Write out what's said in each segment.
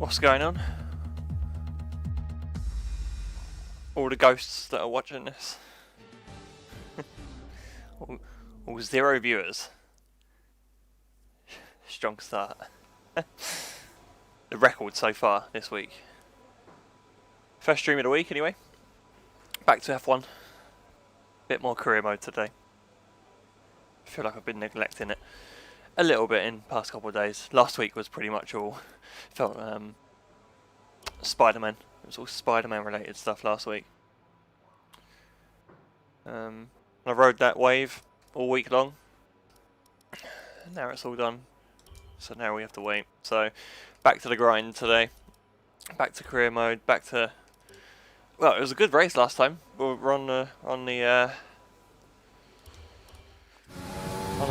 What's going on? All the ghosts that are watching this. all 0 viewers. Strong start. The record so far this week. First stream of the week anyway. Back to F1. Bit more career mode today. I feel like I've been neglecting it a little bit in the past couple of days. Last week was pretty much all felt Spider-Man. It was all Spider-Man related stuff last week. I rode that wave all week long. Now it's all done. So now we have to wait. So back to the grind today. Back to career mode. Back to, well, it was a good race last time. We're on a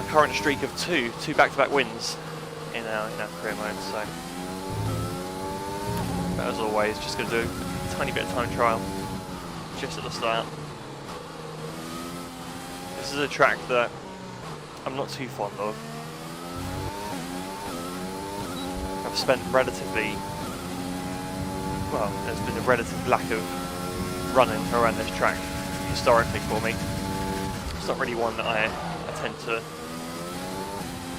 current streak of two back-to-back wins in our career mode. So, but as always, just going to do a tiny bit of time trial just at the start. This is a track that I'm not too fond of. I've spent relatively, well, there's been a relative lack of running around this track historically for me. It's not really one that I tend to,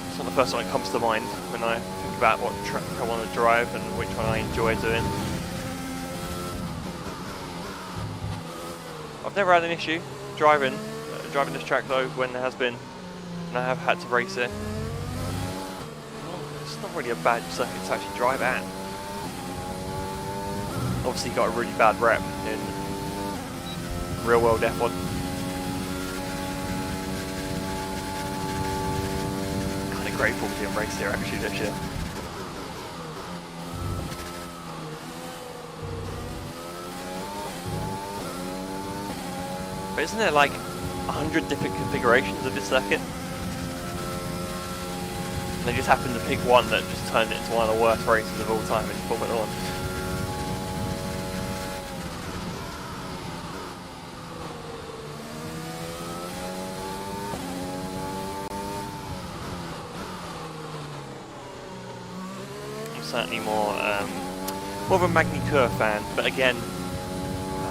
it's not the first one that comes to mind when I think about what track I want to drive and which one I enjoy doing. I've never had an issue driving this track though when there has been, and I have had to race it. It's not really a bad circuit to actually drive at. Obviously got a really bad rep in real world F1. Kind of grateful to be in race here actually this year. But isn't there like 100 different configurations of this circuit? And they just happened to pick one that just turned it into one of the worst races of all time in Formula 1. I'm certainly more of a Magny-Cours fan, but again,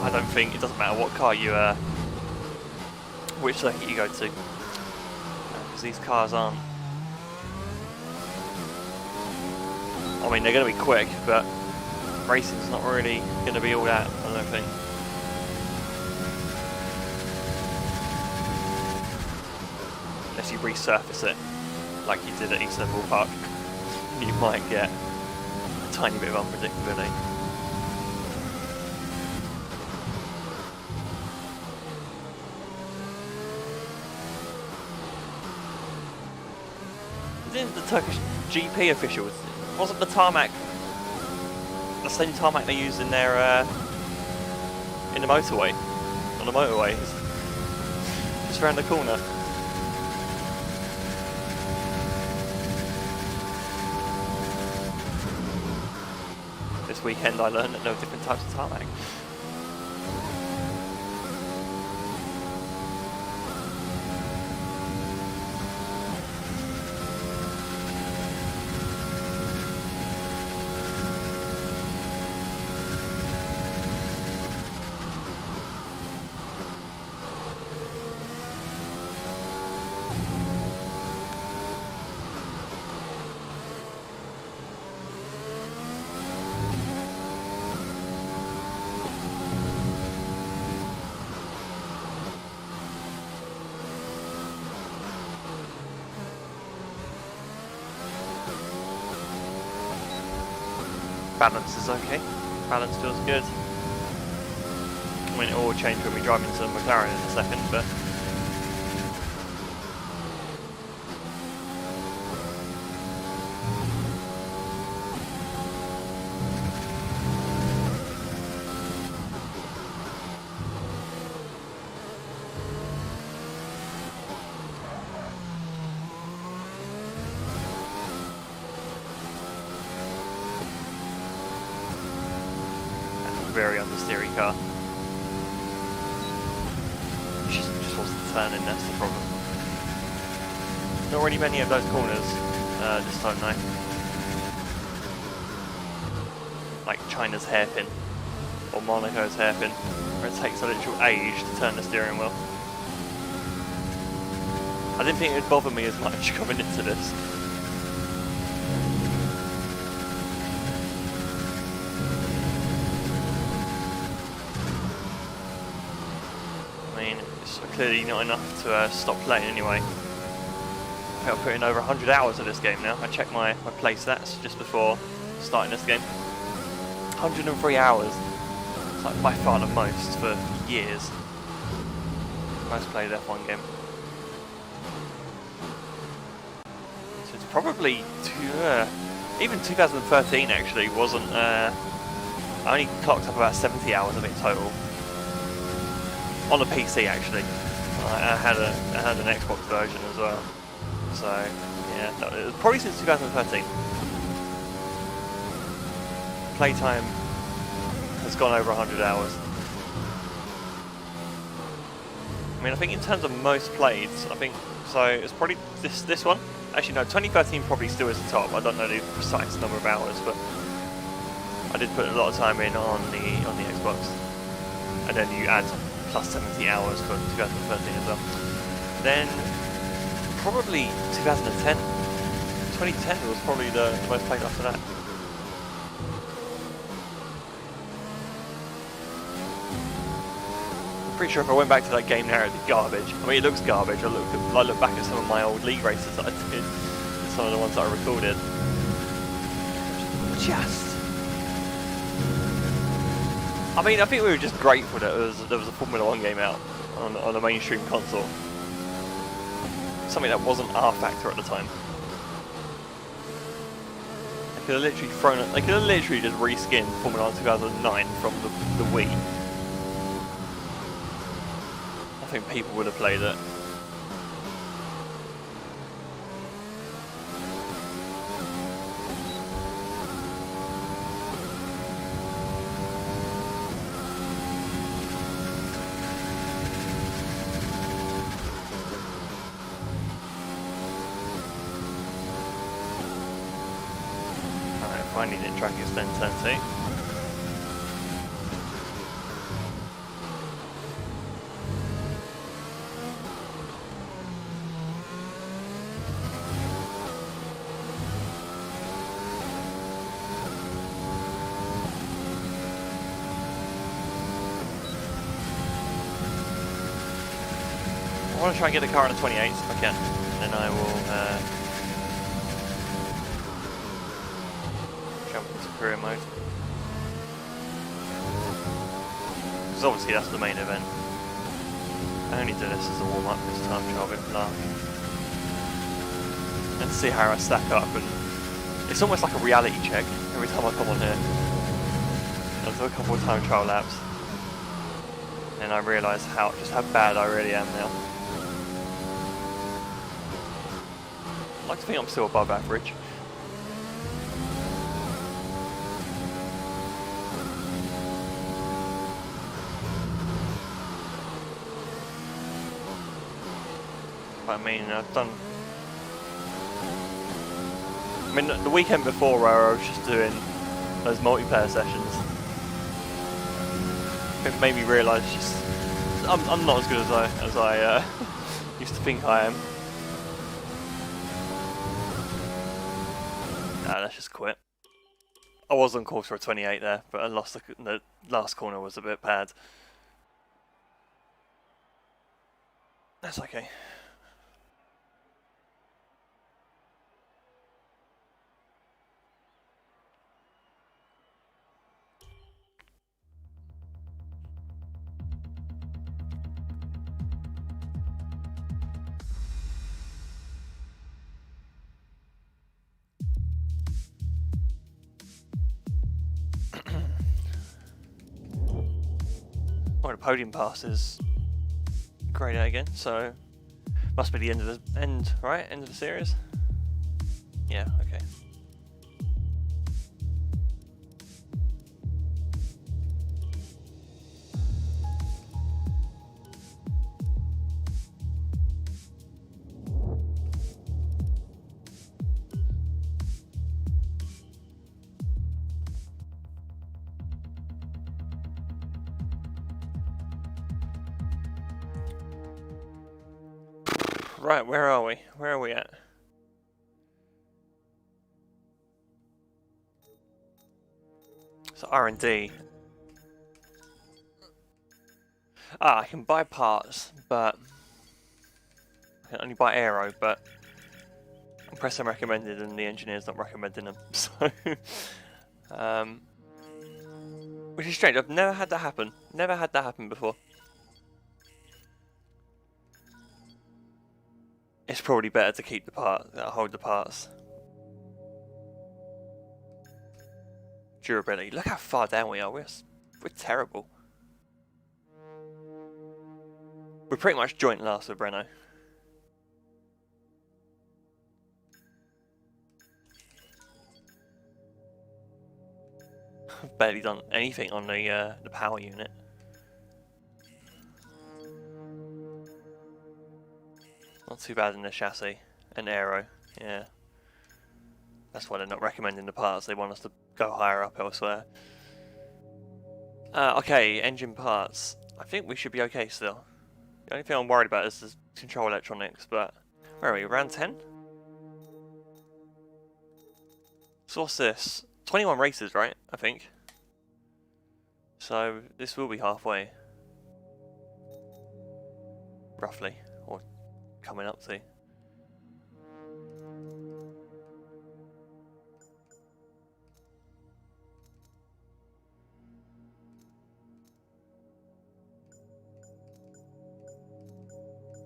I don't think it doesn't matter what car you which circuit you go to, because these cars aren't, I mean they're going to be quick, but racing's not really going to be all that, I don't think. Unless you resurface it like you did at Eastern Ball Park, you might get a tiny bit of unpredictability. Didn't the Turkish GP officials, wasn't the tarmac the same tarmac they used in their in the motorway, on the motorways, just around the corner? This weekend I learned that there were different types of tarmac. Balance is okay. Balance feels good. I mean, it all will change when we drive into McLaren in a second, but very understeery car. She just wants to turn in, that's the problem. Not really many of those corners this time though. like China's hairpin or Monaco's hairpin, where it takes a literal age to turn the steering wheel. I didn't think it would bother me as much coming into this. I mean, it's clearly not enough to stop playing anyway. I've put in over 100 hours of this game now. I checked my play stats just before starting this game. 103 hours. It's like by far the most for years. Most played F1 game. So it's probably even 2013 actually wasn't. I only clocked up about 70 hours of it total on a PC actually. I had an Xbox version as well. So yeah, no, it was probably since 2013. Playtime has gone over 100 hours. I mean, I think in terms of most played, I think so. It's probably this one. Actually, no, 2013 probably still is the top. I don't know the precise number of hours, but I did put a lot of time in on the Xbox, and then you add plus 70 hours for 2013 as well. Then probably 2010. 2010 was probably the most played after that. I'm pretty sure if I went back to that game now, it'd be garbage. I mean, it looks garbage. I look back at some of my old league races that I did, some of the ones that I recorded. I mean, I think we were just grateful that there was a Formula 1 game out on a mainstream console. Something that wasn't our factor at the time. They could have literally just reskinned Formula 1 2009 from the Wii. I think people would have played it. Finally did track extend turn 2. I want to try and get the car on a 28 if I can, then I will jump into career mode. Because obviously that's the main event. I only do this as a warm up this time, try a bit of luck. And see how I stack up, and it's almost like a reality check every time I come on here. I'll do a couple of time trial laps. And I realise just how bad I really am now. I'd like to think I'm still above average. I mean, the weekend before where I was just doing those multiplayer sessions, it made me realise I'm not as good as I used to think I am. Nah, let's just quit. I was on course for a 28 there, but I lost the last corner was a bit bad. That's okay. Well, the podium pass is grade A again, so must be the end of the series. Yeah, okay. Right, where are we? Where are we at? So R&D. I can buy parts, but I can only buy aero, but I'm pressing recommended and the engineer's not recommending them. So, which is strange. I've never had that happen. Never had that happen before. It's probably better to keep the hold the parts. Durability. Look how far down we are. We're terrible. We're pretty much joint last with Breno. I've barely done anything on the power unit. Not too bad in the chassis and aero. Yeah. That's why they're not recommending the parts. They want us to go higher up elsewhere. Okay, engine parts. I think we should be okay still. The only thing I'm worried about is the control electronics, but... Where are we? Around 10? So what's this? 21 races, right? I think. So this will be halfway. Roughly. Or coming up to.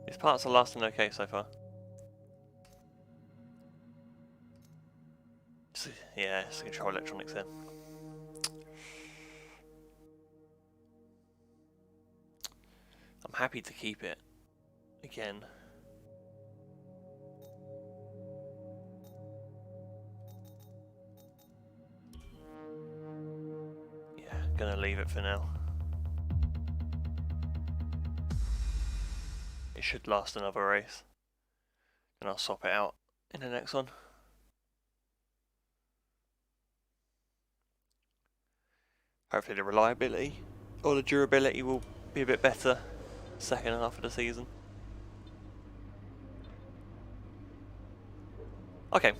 These parts are lasting okay so far. Yeah, it's the control electronics then. I'm happy to keep it. Again. Yeah, gonna leave it for now. It should last another race. And I'll swap it out in the next one. Hopefully the reliability or the durability will be a bit better second half of the season. Okay,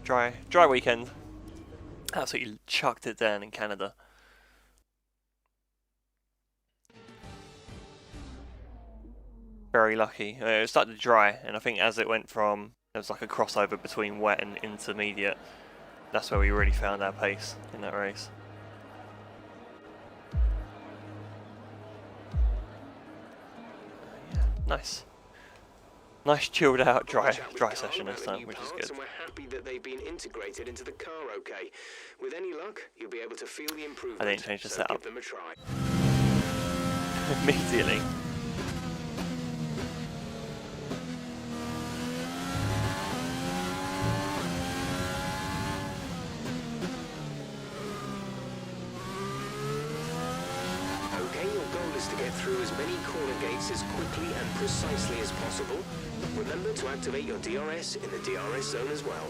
dry weekend. Absolutely chucked it down in Canada. Very lucky. It started to dry, and I think as it went from, there was like a crossover between wet and intermediate. That's where we really found our pace in that race. Yeah, nice. Nice chilled out dry session this time, which is good. And we're happy that they've been integrated into the car. Okay, with any luck, you'll be able to feel the improvement. I didn't change the setup. Give them a try. Immediately. To get through as many corner gates as quickly and precisely as possible. Remember to activate your DRS in the DRS zone as well.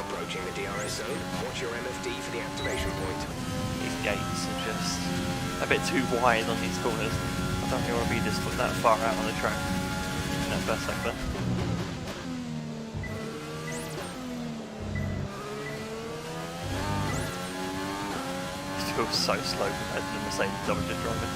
Approaching the DRS zone, watch your MFD for the activation point. These gates are just a bit too wide on these corners. I don't think I want to be that far out on the track in that first sector. It feels so slow compared to the Mercedes I was just driving.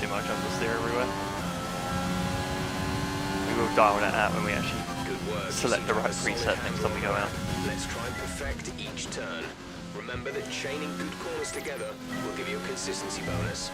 too much understeer everywhere. We will dial that out when we actually Good work. select the right preset next time we go out. Let's try and perfect each turn. Remember that chaining good corners together will give you a consistency bonus.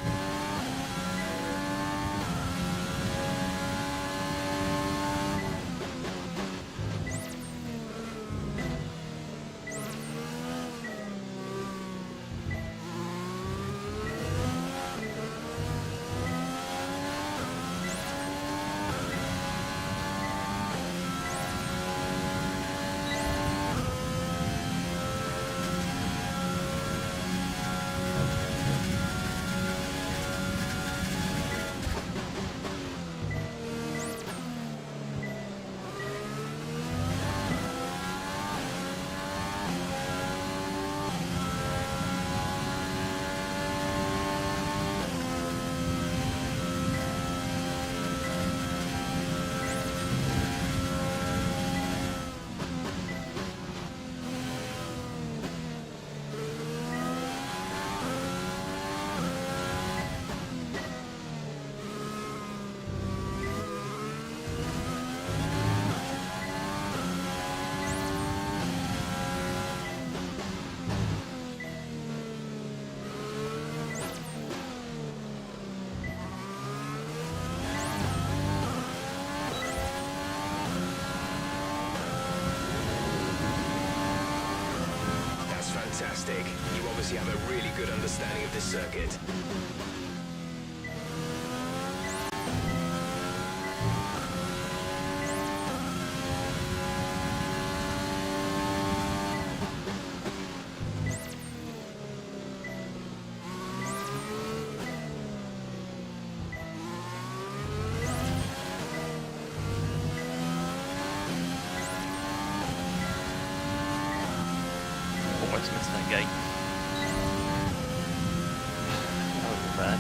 Fantastic. You obviously have a really good understanding of this circuit. Almost missed that gate. That wasn't bad.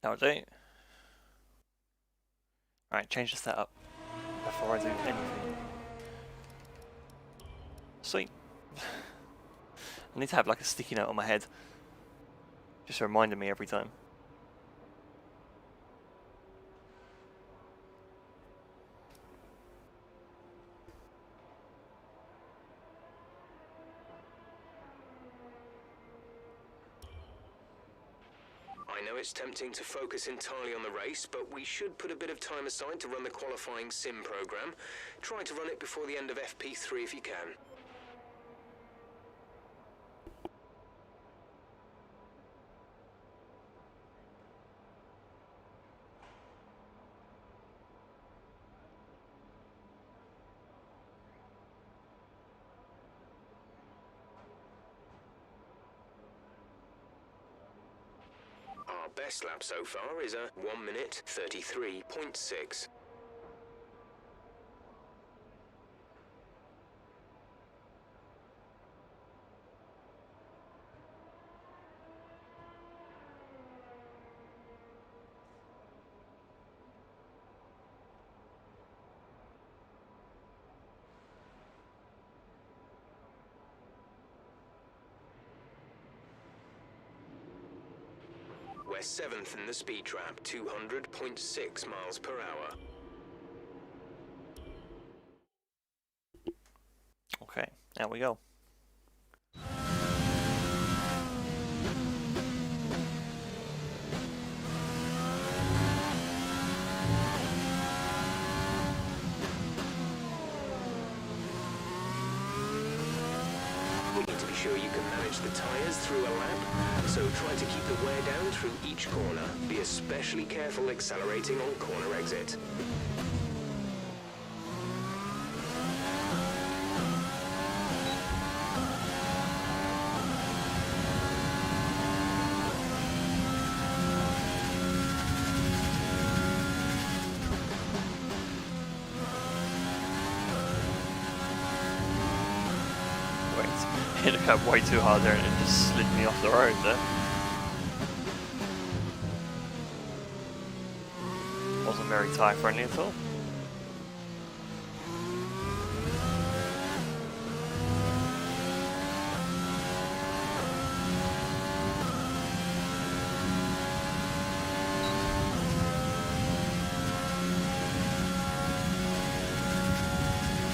That'll do. Alright, change the setup before I do anything. Sweet. I need to have like a sticky note on my head. Just reminding me every time. I know it's tempting to focus entirely on the race, but we should put a bit of time aside to run the qualifying sim program. Try to run it before the end of FP3 if you can. Our best lap so far is a 1 minute 33.6. We're 7th in the speed trap, 200.6 miles per hour. Okay, there we go. damage the tyres through a lap, so try to keep the wear down through each corner. Be especially careful accelerating on corner exit. Hit a curb way too hard there and it just slid me off the road there. Wasn't very tyre friendly at all.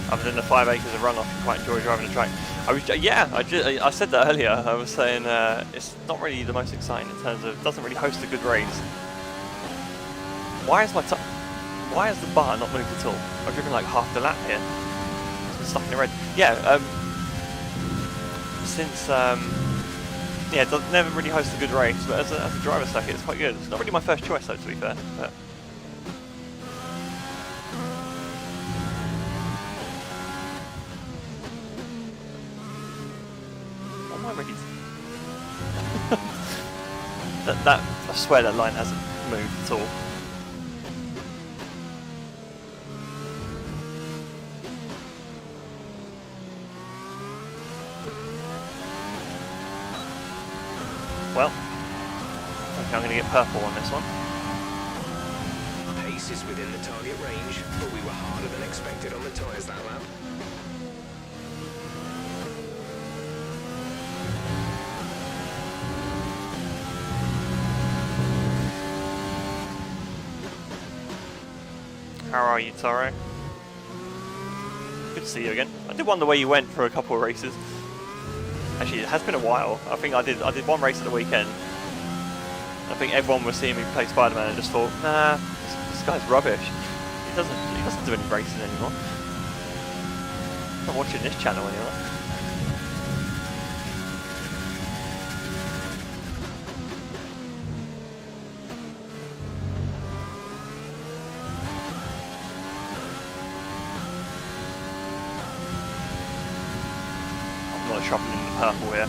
Other than the 5 acres of runoff, I quite enjoy driving the track. I said that earlier. I was saying it's not really the most exciting in terms of, doesn't really host a good race. Why has the bar not moved at all? I've driven like half the lap here. It's been stuck in the red. Yeah, it doesn't never really host a good race, but as a driver circuit, it's quite good. It's not really my first choice though, to be fair. But I swear that line hasn't moved at all. Well, I think I'm going to get purple on this one. Pace is within the target range, but we were harder than expected on the tyres that lap. How are you, Taro? Good to see you again. I did wonder where you went for a couple of races. Actually, it has been a while. I think I did one race at the weekend. I think everyone was seeing me play Spider-Man and just thought, nah, this guy's rubbish. He doesn't do any racing anymore. I'm not watching this channel anymore. Shopping in the purple here.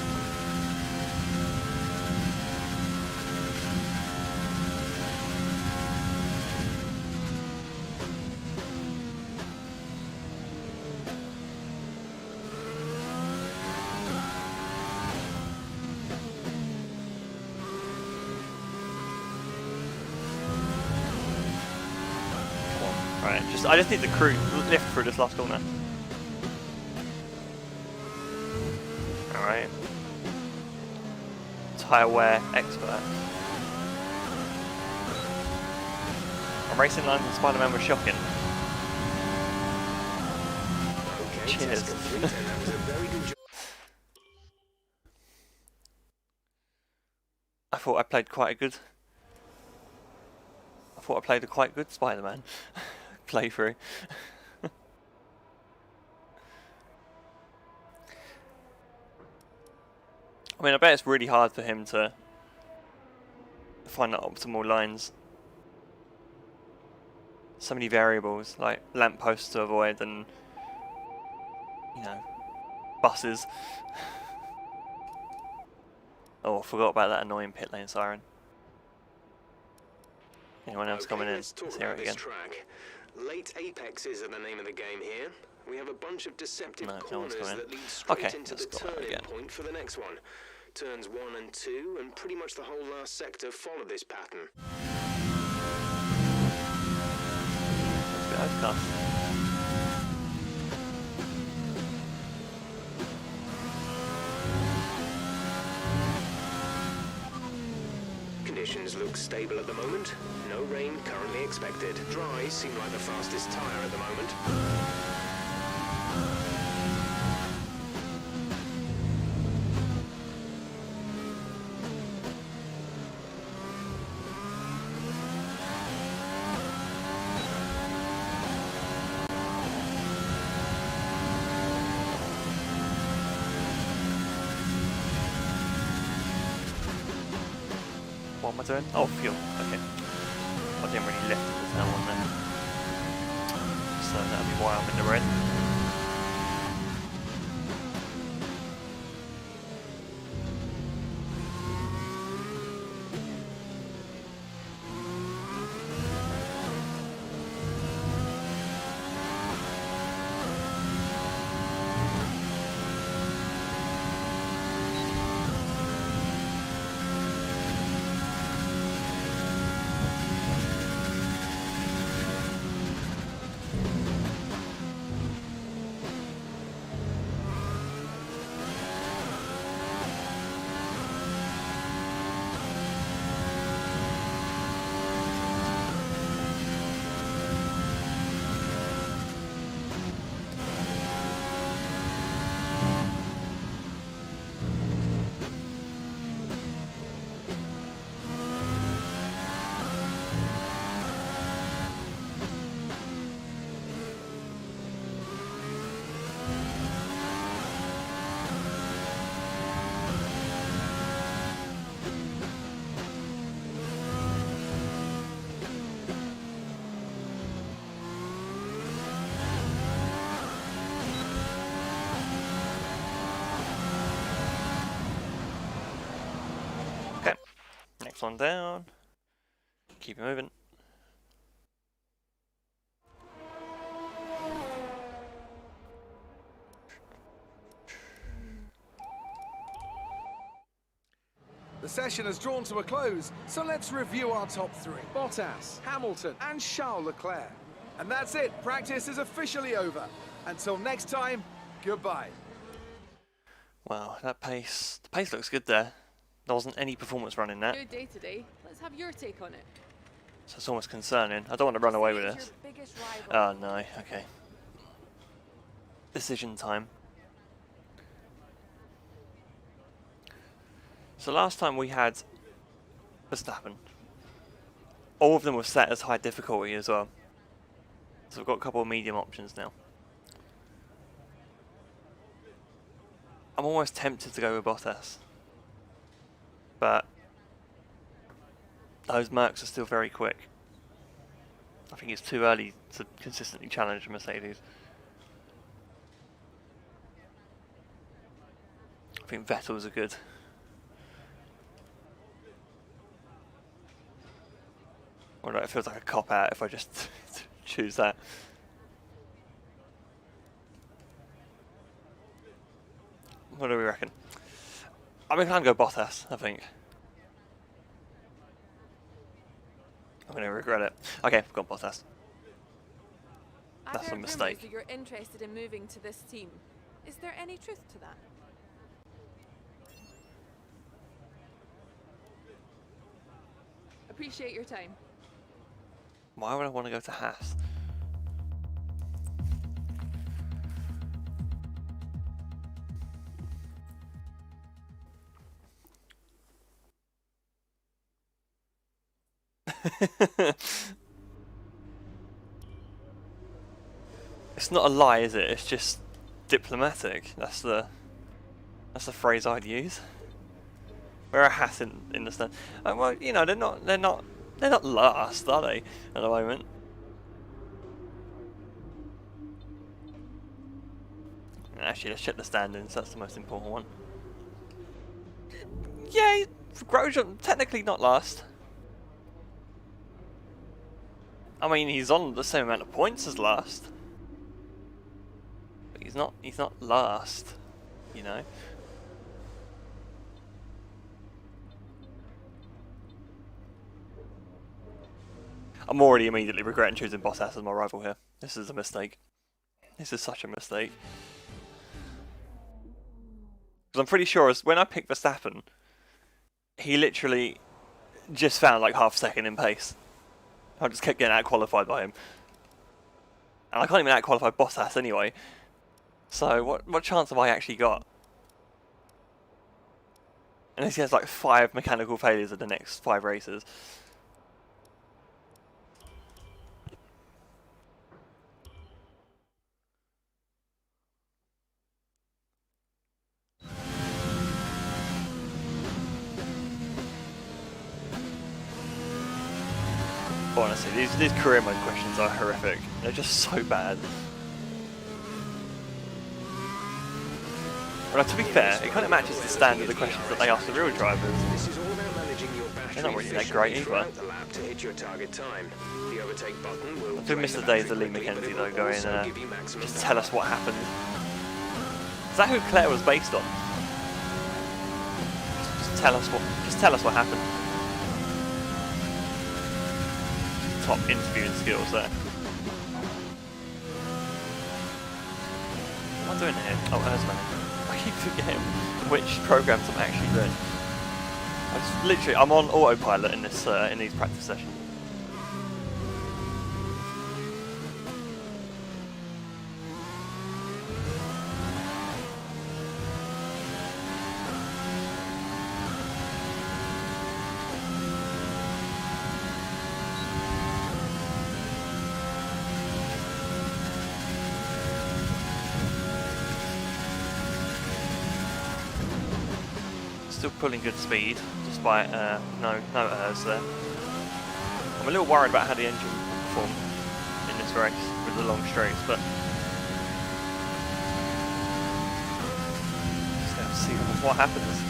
Come on. Right, I just need the crew lift through this last corner. Alright. Tyre wear expert. I'm racing lines and Spider-Man was shocking. Okay, cheers. That was a very good job. I thought I played quite a quite good Spider-Man playthrough. I mean, I bet it's really hard for him to find the optimal lines. So many variables, like lampposts to avoid and, you know, buses. Oh, I forgot about that annoying pit lane siren. Anyone else coming in? Let's Let's hear it again. track. Late apexes are the name of the game here. We have a bunch of deceptive corners that lead straight into the turning point for the next one. Turns 1 and 2, and pretty much the whole last sector follow this pattern. That's tough. Conditions look stable at the moment. No rain currently expected. Dry seem like the fastest tyre at the moment. am I doing? Oh, fuel. Okay. I didn't really lift it, there's no one there. So that'll be why I'm in the red. Okay, next one down. Keep it moving. The session has drawn to a close, so let's review our top three. Bottas, Hamilton, and Charles Leclerc. And that's it. Practice is officially over. Until next time, goodbye. Wow, that pace, the pace looks good there. There wasn't any performance running that. Good day today. Let's have your take on it. So it's almost concerning. I don't want to run away with this. Oh no, okay. Decision time. So last time we had Verstappen. All of them were set as high difficulty as well. So we've got a couple of medium options now. I'm almost tempted to go with Bottas. But those Mercs are still very quick. I think it's too early to consistently challenge Mercedes. I think Vettel's are good. Although it feels like a cop-out if I just choose that. What do we reckon? I'm inclined to go Bottas, I think. I'm going to regret it. Okay, I've got Bottas. That's a mistake. That you're interested in moving to this team. Is there any truth to that? Appreciate your time. Why would I want to go to Haas? It's not a lie, is it? It's just diplomatic. That's the phrase I'd use. We're a Haas in the stand. Well, you know, they're not last, are they? At the moment. Actually, let's check the standings. That's the most important one. Yeah, Grosjean technically not last. I mean, he's on the same amount of points as last. But he's not last, you know. I'm already immediately regretting choosing Bottas as my rival here. This is a mistake. This is such a mistake. Because I'm pretty sure when I picked Verstappen, he literally just found like half a second in pace. I just kept getting out-qualified by him. And I can't even out-qualify Bottas anyway. So what chance have I actually got? Unless he has like 5 mechanical failures in the next 5 races. Honestly, these career mode questions are horrific. They're just so bad. But to be fair, it kind of matches the standard of the questions that they ask the real drivers. This is all about managing your battery They're not really that great either. throughout the lap to hit your target time. The overtake button will I do miss the days of Lee McKenzie though, going just tell us what happened. Is that who Claire was based on? Just tell us what happened. Top interviewing skills there. What am I doing here? Oh, Earthman. I keep forgetting which programs I'm actually doing. I'm on autopilot in this in these practice sessions. Still pulling good speed, despite no errors there. I'm a little worried about how the engine will perform in this race with the long straights, but just have to see what happens.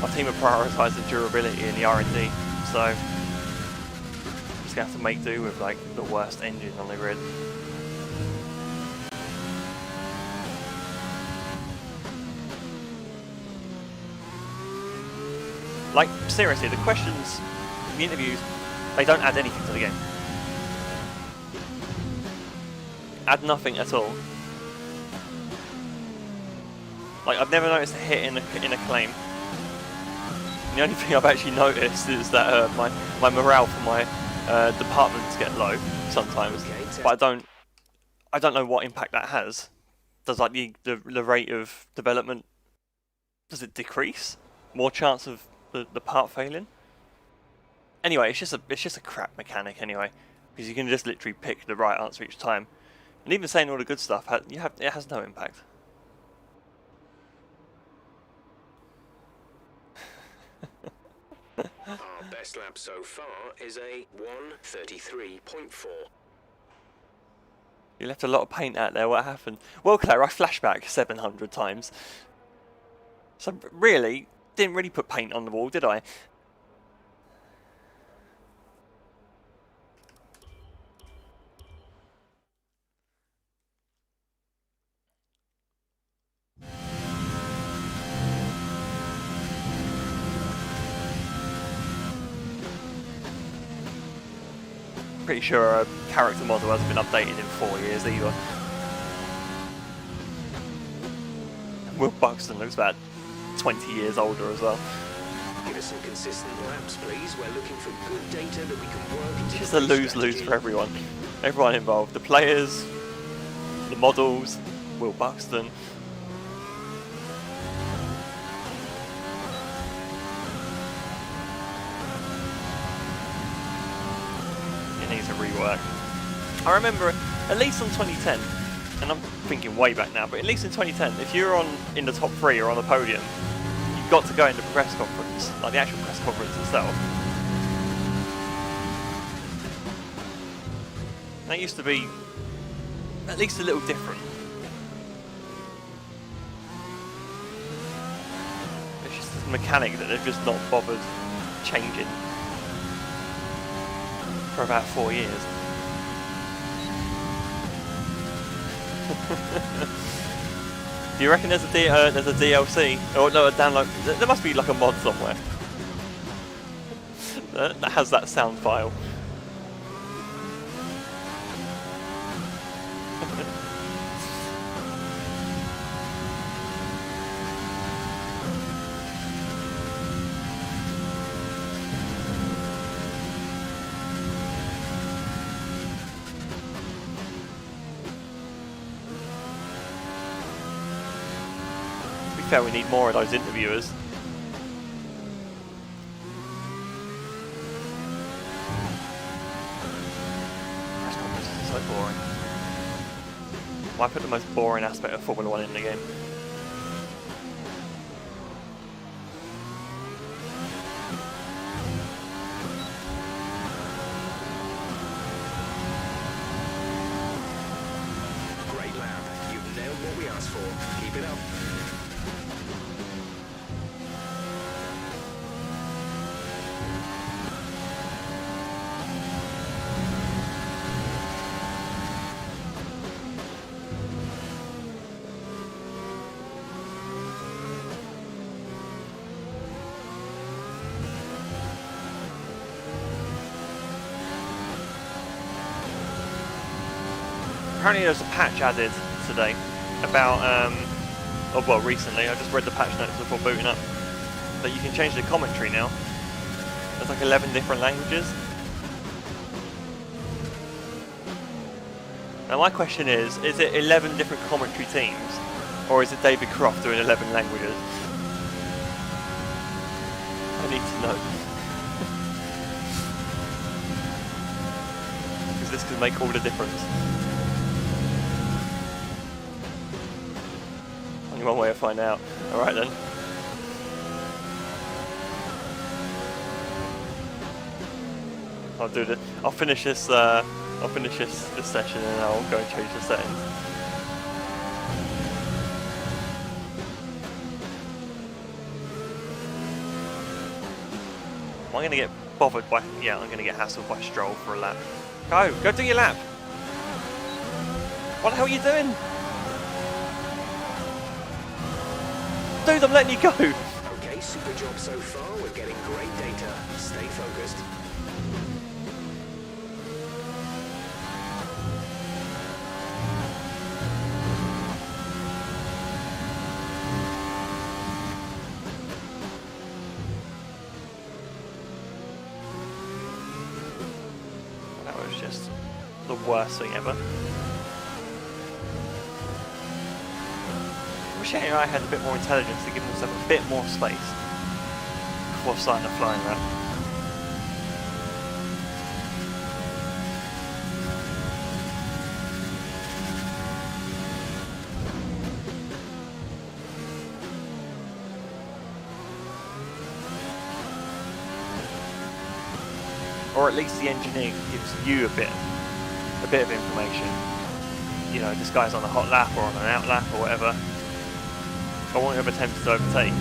My team are prioritising durability in the R&D, so just gonna have to make do with like the worst engine on the grid. Like, seriously, the questions, the interviews, they don't add anything to the game. Add nothing at all. Like, I've never noticed a hit in a claim. And the only thing I've actually noticed is that my morale for my departments get low sometimes, but I don't know what impact that has. Does like the rate of development, does it decrease? More chance of the part failing? Anyway, it's just a crap mechanic anyway, because you can just literally pick the right answer each time, and even saying all the good stuff it has no impact. Our best lap so far is a 1:33.4. You left a lot of paint out there. What happened? Well, Claire, I flashback 700 times, so really didn't really put paint on the wall, did I? Pretty sure a character model hasn't been updated in 4 years either. Will Buxton looks about 20 years older as well. Give us some consistent laps, please. We're looking for good data that we can work into. It's just a lose-lose for everyone. Everyone involved. The players, the models, Will Buxton. It needs a rework. I remember, at least on 2010, and I'm thinking way back now, but at least in 2010, if you're in the top 3 or on the podium, you've got to go into the press conference, like the actual press conference itself. That used to be at least a little different. It's just a mechanic that they've just not bothered changing for about 4 years. Do you reckon there's a DLC? Or no, a download? There must be like a mod somewhere that has that sound file. To be fair, we need more of those interviewers. Press conferences are so boring. Why put the most boring aspect of Formula 1 in the game? asked for. Keep it up. Apparently there's a patch added today about, oh well, recently. I just read the patch notes before booting up. That you can change the commentary now. There's like 11 different languages. Now my question is it 11 different commentary teams? Or is it David Croft doing 11 languages? I need to know. Because this could make all the difference. Only one way to find out. Alright then. I'll finish this this session and I'll go and change the settings. Am I gonna get bothered by I'm gonna get hassled by Stroll for a lap. Go do your lap! What the hell are you doing? Dude, I'm letting you go! Okay, super job so far. We're getting great data. Stay focused. That was just the worst thing ever. I wish AI had a bit more intelligence to give themselves a bit more space before starting to fly in that. Or at least the engineer gives you a bit of information. You know, this guy's on a hot lap or on an out lap or whatever. I won't have attempted to overtake.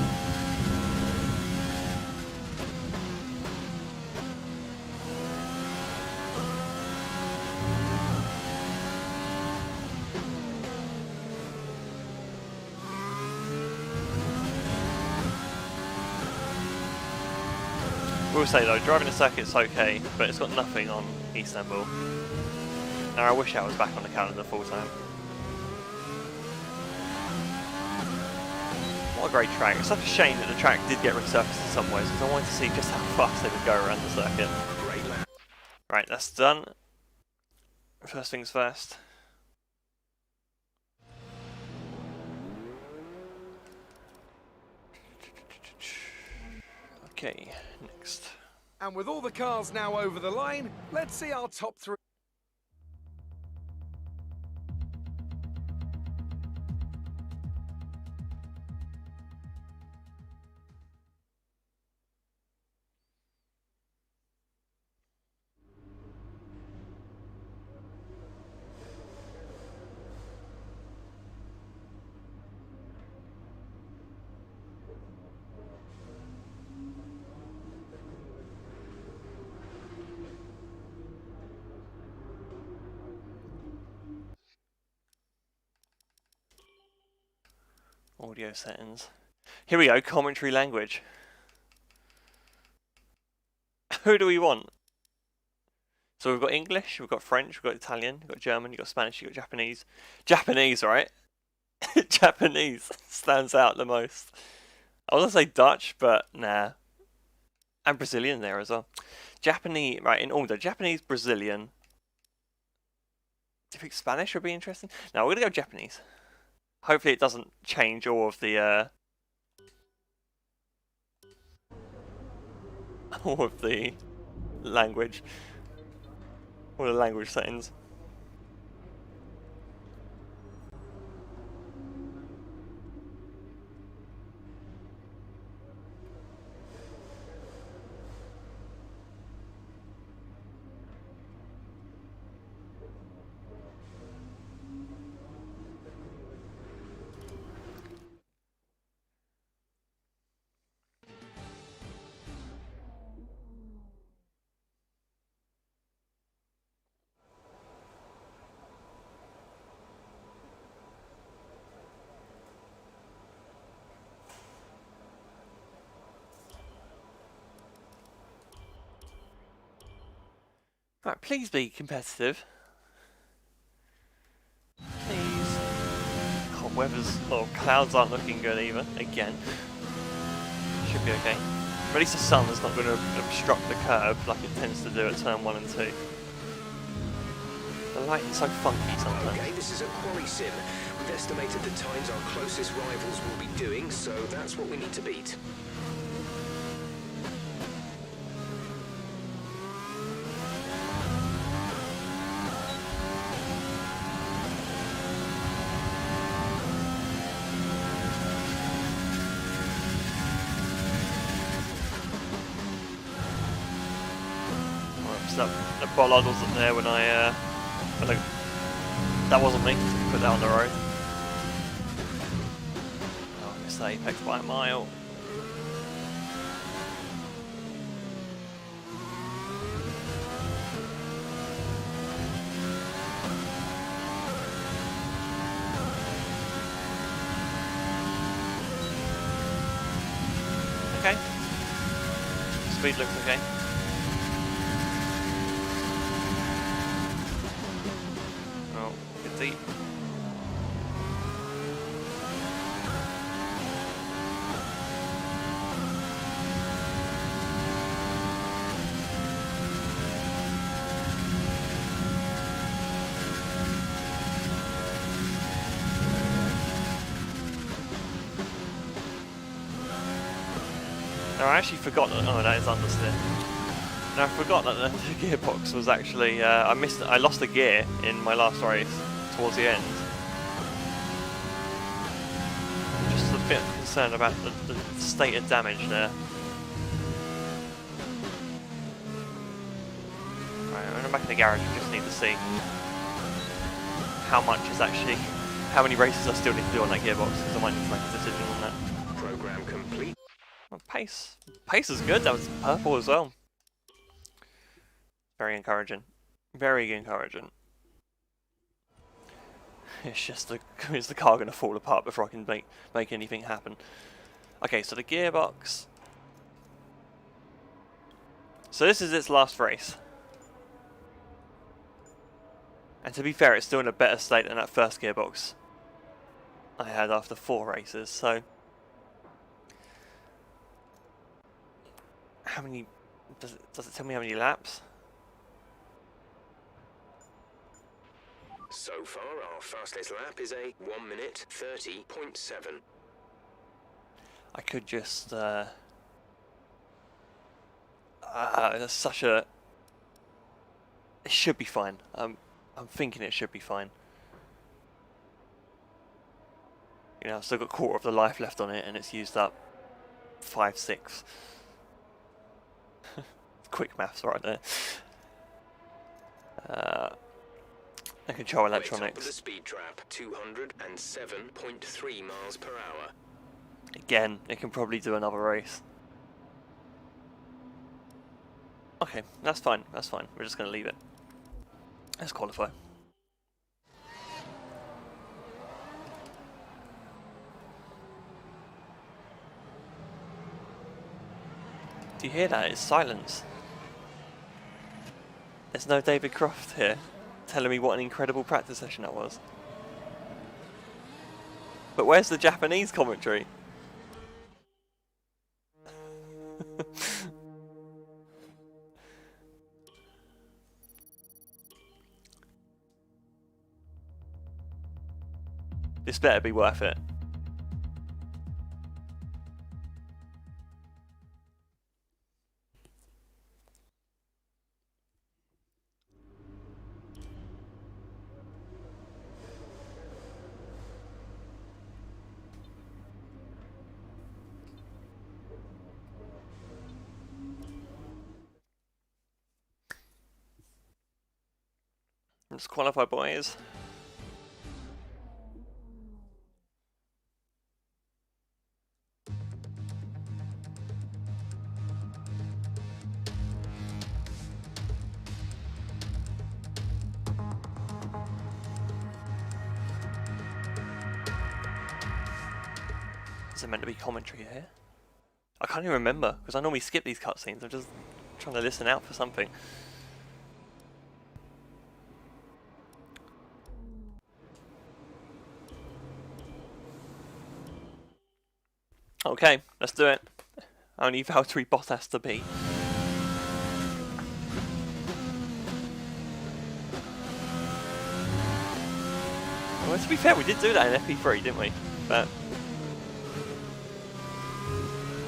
We'll say though, driving the circuit's okay, but it's got nothing on Istanbul. Now I wish I was back on the calendar full time. What a great track. It's such a shame that the track did get resurfaced in some ways, because I wanted to see just how fast they would go around the circuit. Right, that's done. First things first. Okay, next. And with all the cars now over the line, let's see our top three. Audio settings. Here we go, commentary language. Who do we want? So we've got English, we've got French, we've got Italian, we've got German, you've got Spanish, you've got Japanese. Japanese, right? Japanese stands out the most. I was gonna say Dutch, but nah. And Brazilian there as well. Japanese, right, in order. Japanese, Brazilian. Do you think Spanish would be interesting? No, we're gonna go Japanese. Hopefully it doesn't change all of the language. All the language settings. Right, please be competitive. Please. Oh, clouds aren't looking good either, again. Should be okay. But at least the sun is not going to obstruct the curb like it tends to do at turn 1 and 2. The lighting's so funky sometimes. Okay, this is a quali sim. We've estimated the times our closest rivals will be doing, so that's what we need to beat. The bollard wasn't there when that wasn't me, put that on the road. Oh, I missed the apex by a mile. Okay. Speed looks okay. Deep. Now I actually forgot that. Oh, that is understeer. Now I forgot that the gearbox was actually. I lost a gear in my last race. Towards the end. I'm just a bit concerned about the state of damage there. Right, when I'm back in the garage, I just need to see how many races I still need to do on that gearbox, because I might need to make a decision on that. Program complete. Well, pace is good. That was purple as well. Very encouraging. Very encouraging. It's just is the car going to fall apart before I can make anything happen? Okay, so the gearbox. So this is its last race. And to be fair, it's still in a better state than that first gearbox I had after 4 races, so... How many... Does it tell me how many laps? So far, our fastest lap is a 1 minute 30.7. I could just, that's such a... It should be fine. I'm thinking it should be fine. You know, I've still got a quarter of the life left on it, and it's used up 5/6. Quick maths right there. And control electronics. Top of the speed trap, 207.3 miles per hour. Again, it can probably do another race. Okay, that's fine. That's fine. We're just going to leave it. Let's qualify. Do you hear that? It's silence. There's no David Croft here telling me what an incredible practice session that was. But where's the Japanese commentary? This better be worth it. Let's qualify, boys. Is there meant to be commentary here? I can't even remember, because I normally skip these cutscenes. I'm just trying to listen out for something. Okay, let's do it. Only Valtteri Bottas to beat. Well, to be fair, we did do that in FP3, didn't we? But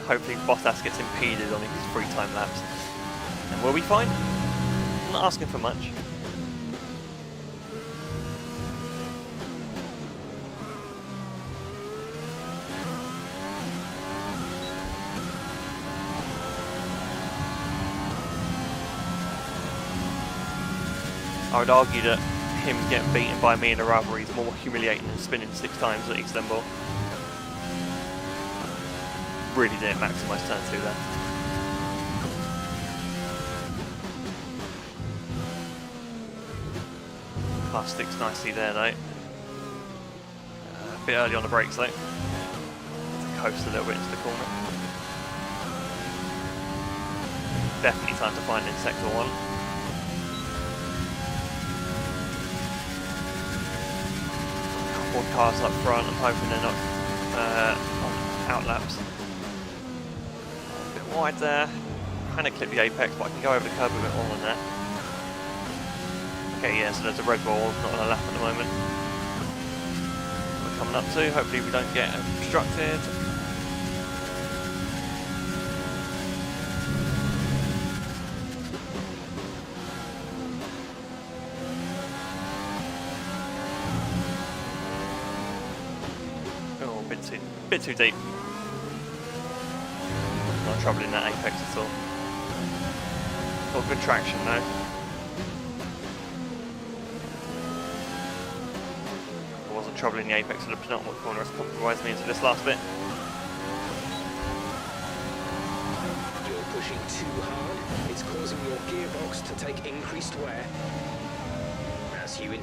hopefully Bottas gets impeded on his 3 time laps. And we'll be fine. I'm not asking for much. I would argue that him getting beaten by me in a rivalry is more humiliating than spinning 6 times at Istanbul. Really didn't maximise turn 2 there. Car sticks nicely there though. A bit early on the brakes though. To coast a little bit into the corner. Definitely time to find in sector 1. Couple of cars up front, I'm hoping they're not on outlaps. A bit wide there. Kind of clip the apex, but I can go over the curb a bit more than that. Okay, yeah, so there's a red ball, not on a lap at the moment. We're coming up to, hopefully we don't get obstructed. Oh, a bit too deep. Not trouble in that apex at all. Got good traction though. Trouble in the apex of the penultimate corner has compromised me into this last bit. You're pushing too hard. It's causing your gearbox to take increased wear. As you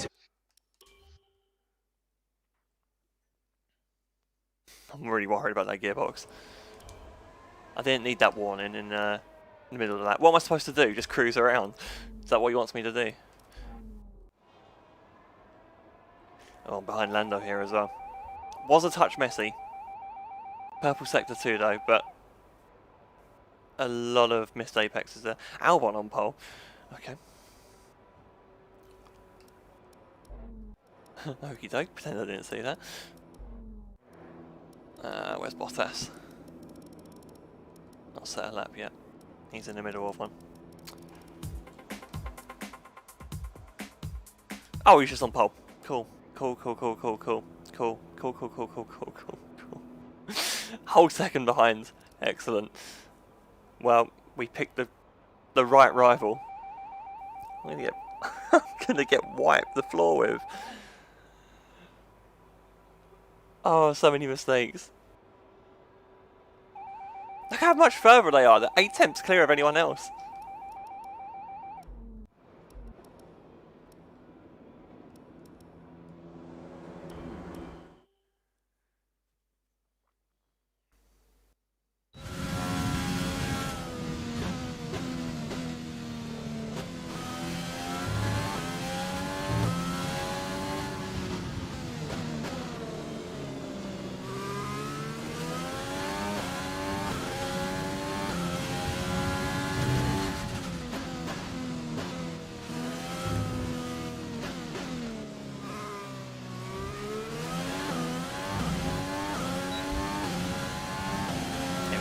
I'm really worried about that gearbox. I didn't need that warning in the middle of that. What am I supposed to do? Just cruise around? Is that what he wants me to do? Oh, behind Lando here as well. Was a touch messy. Purple sector 2 though, but a lot of missed apexes there. Albon on pole. Okay. Okie doke, pretend I didn't see that. Where's Bottas? Not set a lap yet. He's in the middle of one. Oh, he's just on pole. Cool. Cool. Whole second behind. Excellent. Well, we picked the right rival. I'm gonna get wiped the floor with. Oh, so many mistakes. Look how much further they are. They're 8 tenths clear of anyone else.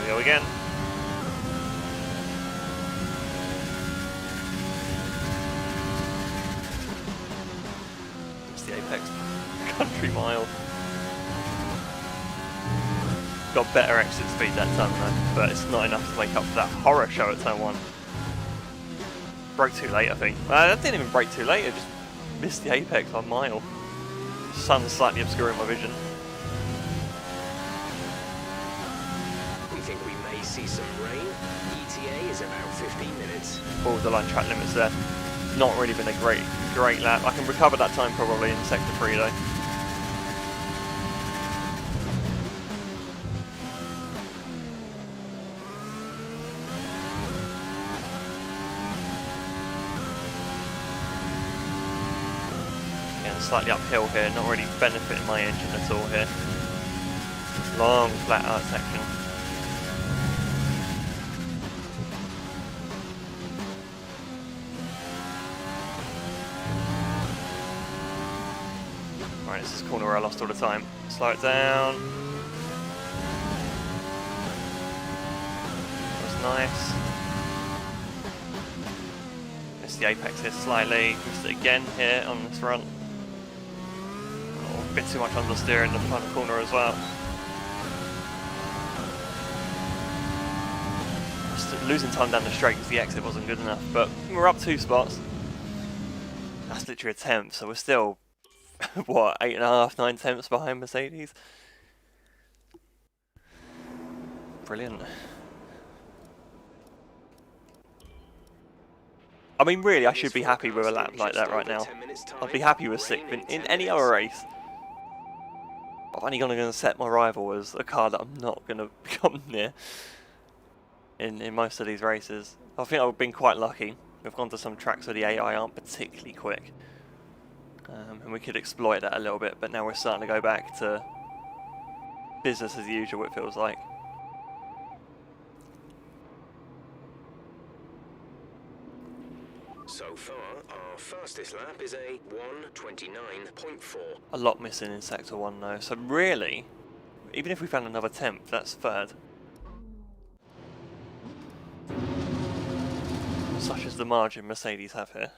Go again. It's the apex country mile. Got better exit speed that time though, but it's not enough to make up for that horror show at turn 1. Broke too late, I think. I didn't even break too late, I just missed the apex by a mile. The sun's slightly obscuring my vision. see some rain. ETA is about 15 minutes. Borderline track limits there. Not really been a great lap. I can recover that time probably in sector 3 though. Slightly uphill here, not really benefiting my engine at all here. Long flat out section. Right, this is the corner where I lost all the time. Slow it down. That's nice. Missed the apex here slightly. Missed it again here on this front. Oh, a bit too much understeer in the front corner as well. Just losing time down the straight because the exit wasn't good enough, but we're up 2 spots. That's literally a tenth, so we're still what, 8.5, 9 tenths behind Mercedes? Brilliant. I mean, really, I should be happy with a lap like that right now. I'd be happy with 6th in any other race. I'm only going to set my rival as a car that I'm not going to come near in most of these races. I think I've been quite lucky. We've gone to some tracks where the AI aren't particularly quick. And we could exploit that a little bit, but now we're starting to go back to business as usual, it feels like. So far, our fastest lap is a 1:29.4. A lot missing in Sector 1 though, so really, even if we found another 10th, that's 3rd. Such is the margin Mercedes have here.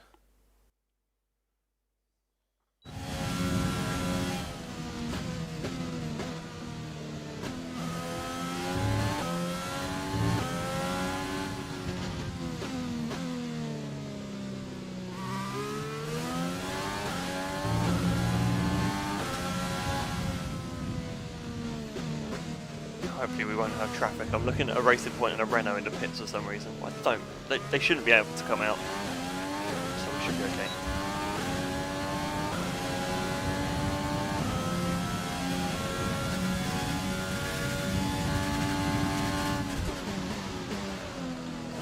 Hopefully we won't have traffic. I'm looking at a Racing Point and a Renault in the pits for some reason. I don't. They shouldn't be able to come out. So we should be okay.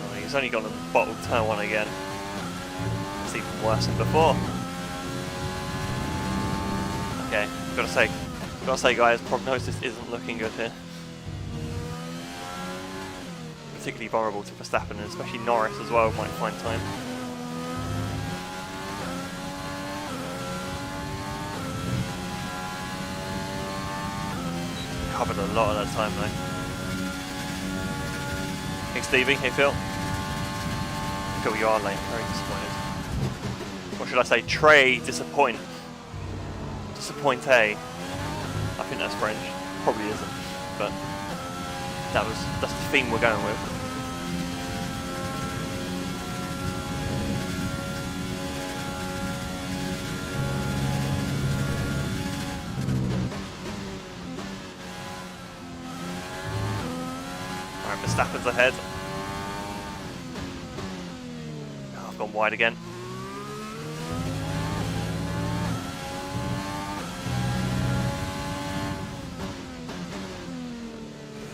Oh, he's only gone and bottled turn 1 again. It's even worse than before. Okay, gotta say guys, prognosis isn't looking good here. Particularly vulnerable to Verstappen, and especially Norris as well might find time. Covered a lot of that time though. Hey Stevie, hey Phil. Phil, you are late, very disappointed. Or should I say Trey disappoint? Disappointe. I think that's French. Probably isn't, but that's the theme we're going with. Alright, Verstappen's ahead. Oh, I've gone wide again.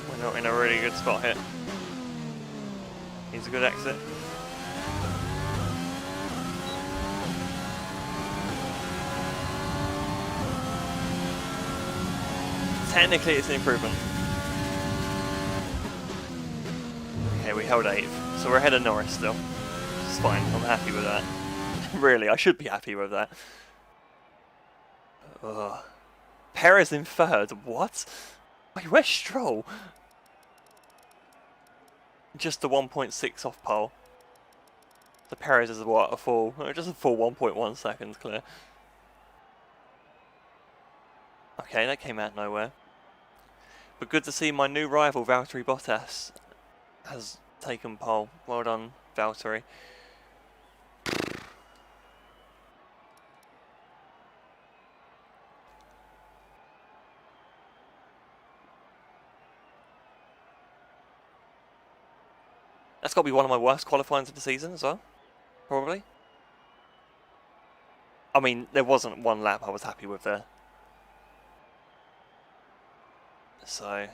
We're not in a really good spot here. He's a good exit. Technically it's an improvement. Okay, we held 8th, so we're ahead of Norris still. It's fine, I'm happy with that. Really, I should be happy with that. Ugh. Perez in 3rd, what? Wait, where's Stroll? Just the 1.6 off pole. The Perez is what, just a full 1.1 seconds clear. Okay, that came out of nowhere. But good to see my new rival, Valtteri Bottas, has taken pole. Well done, Valtteri. That's got to be one of my worst qualifyings of the season as well, probably. I mean, there wasn't one lap I was happy with there. So,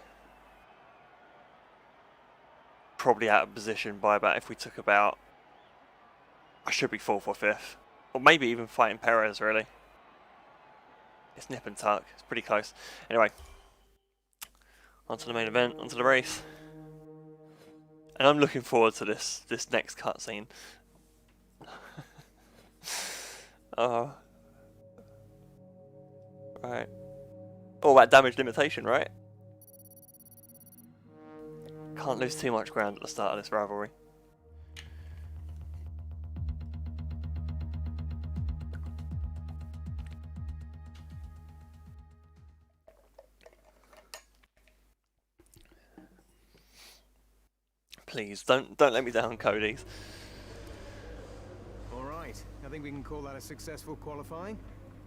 probably out of position by about, if we took about, I should be 4th or 5th. Or maybe even fighting Perez, really. It's nip and tuck, it's pretty close. Anyway, onto the main event, onto the race. And I'm looking forward to this next cutscene. Oh. Right. All about damage limitation, right? Can't lose too much ground at the start of this rivalry. Please, don't let me down, Cody. All right, I think we can call that a successful qualifying.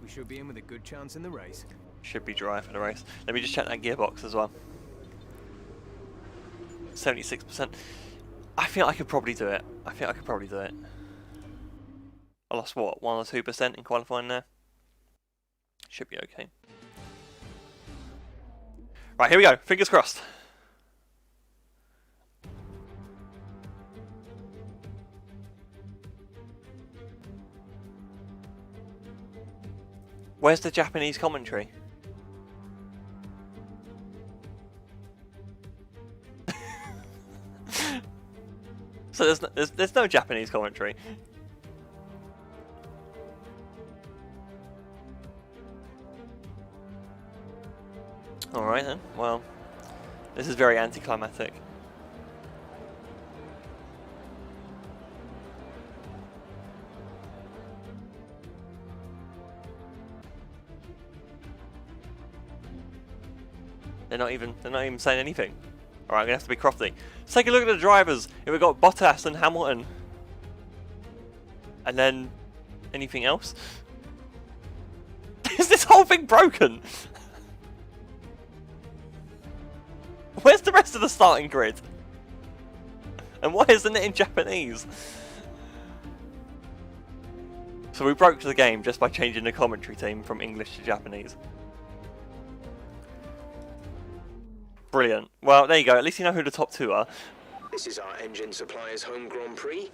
We should be in with a good chance in the race. Should be dry for the race. Let me just check that gearbox as well. 76%. I think I could probably do it. I lost what, 1 or 2% in qualifying there? Should be okay. Right, here we go. Fingers crossed. Where's the Japanese commentary? So there's no Japanese commentary. All right then. Well, this is very anticlimactic. They're not even saying anything. All right, I'm gonna have to be crafty. Let's take a look at the drivers. Here we've got Bottas and Hamilton, and then anything else? Is this whole thing broken? Where's the rest of the starting grid? And why isn't it in Japanese? So we broke the game just by changing the commentary team from English to Japanese. Brilliant. Well, there you go. At least you know who the top 2 are. This is our engine supplier's home Grand Prix.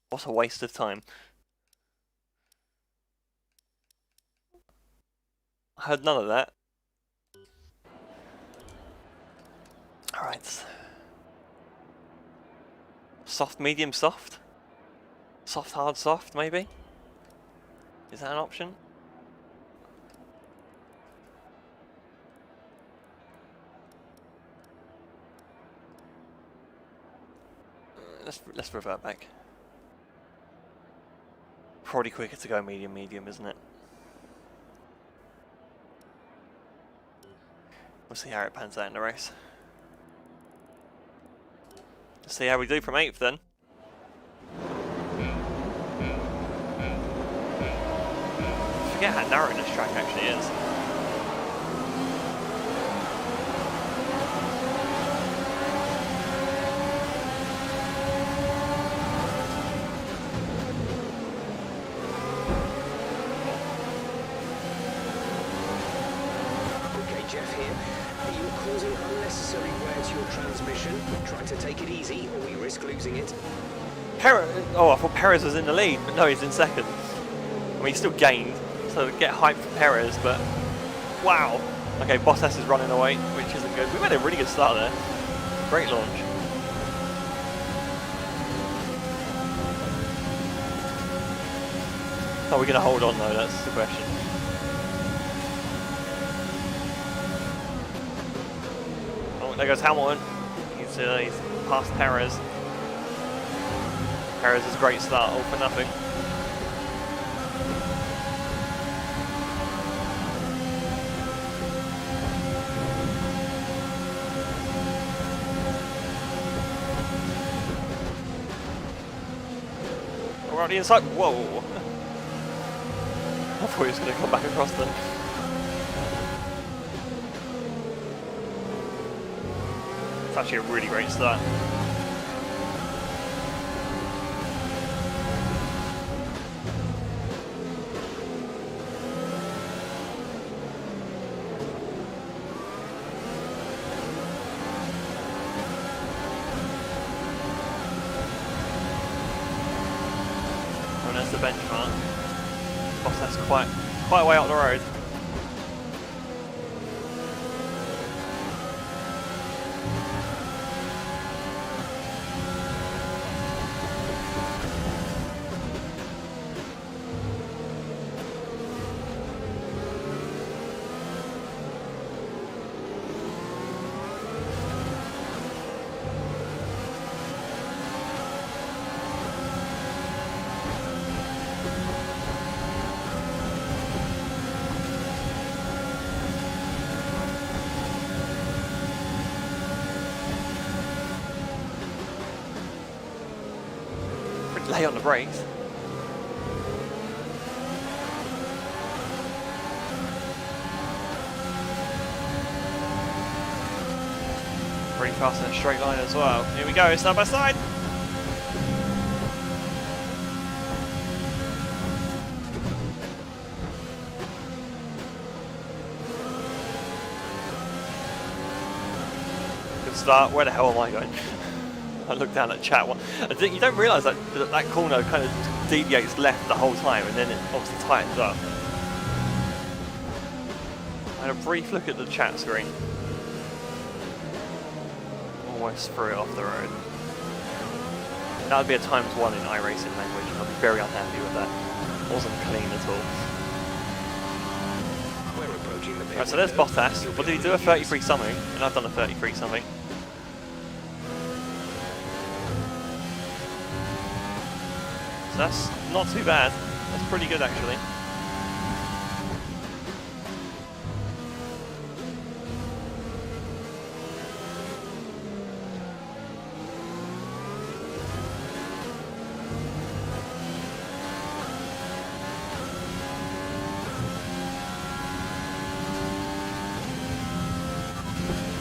What a waste of time. I heard none of that. Alright. Soft, medium, soft? Soft, hard, soft, maybe? Is that an option? Let's revert back. Probably quicker to go medium, isn't it? We'll see how it pans out in the race. Let's see how we do from 8th then. I forget how narrow this track actually is. Jeff here. You're causing unnecessary wear to your transmission. Try to take it easy, or we risk losing it. Oh, I thought Perez was in the lead, but no, he's in second. I mean, he still gained, so get hyped for Perez, but wow. Okay, Bottas is running away, which isn't good. We made a really good start there. Great launch. Are we going to hold on though? That's the question. There goes Hamilton. He's past Perez. Perez's great start, all for nothing. We're on the inside. Whoa! I thought he was going to come back across them. It's actually a really great start. And there's the benchmark. Bottas quite a way up the road. lay on the brakes. Pretty fast in a straight line as well. Here we go, side by side. Good start. Where the hell am I going? I look down at chat. You don't realise that that corner kind of deviates left the whole time, and then it obviously tightens up. I had a brief look at the chat screen. Almost threw it off the road. That would be a ×1 in iRacing language, and I'd be very unhappy with that. Wasn't clean at all. Right, so there's Bottas. What did he do? A 33 something, and I've done a 33 something. So that's not too bad. That's pretty good actually.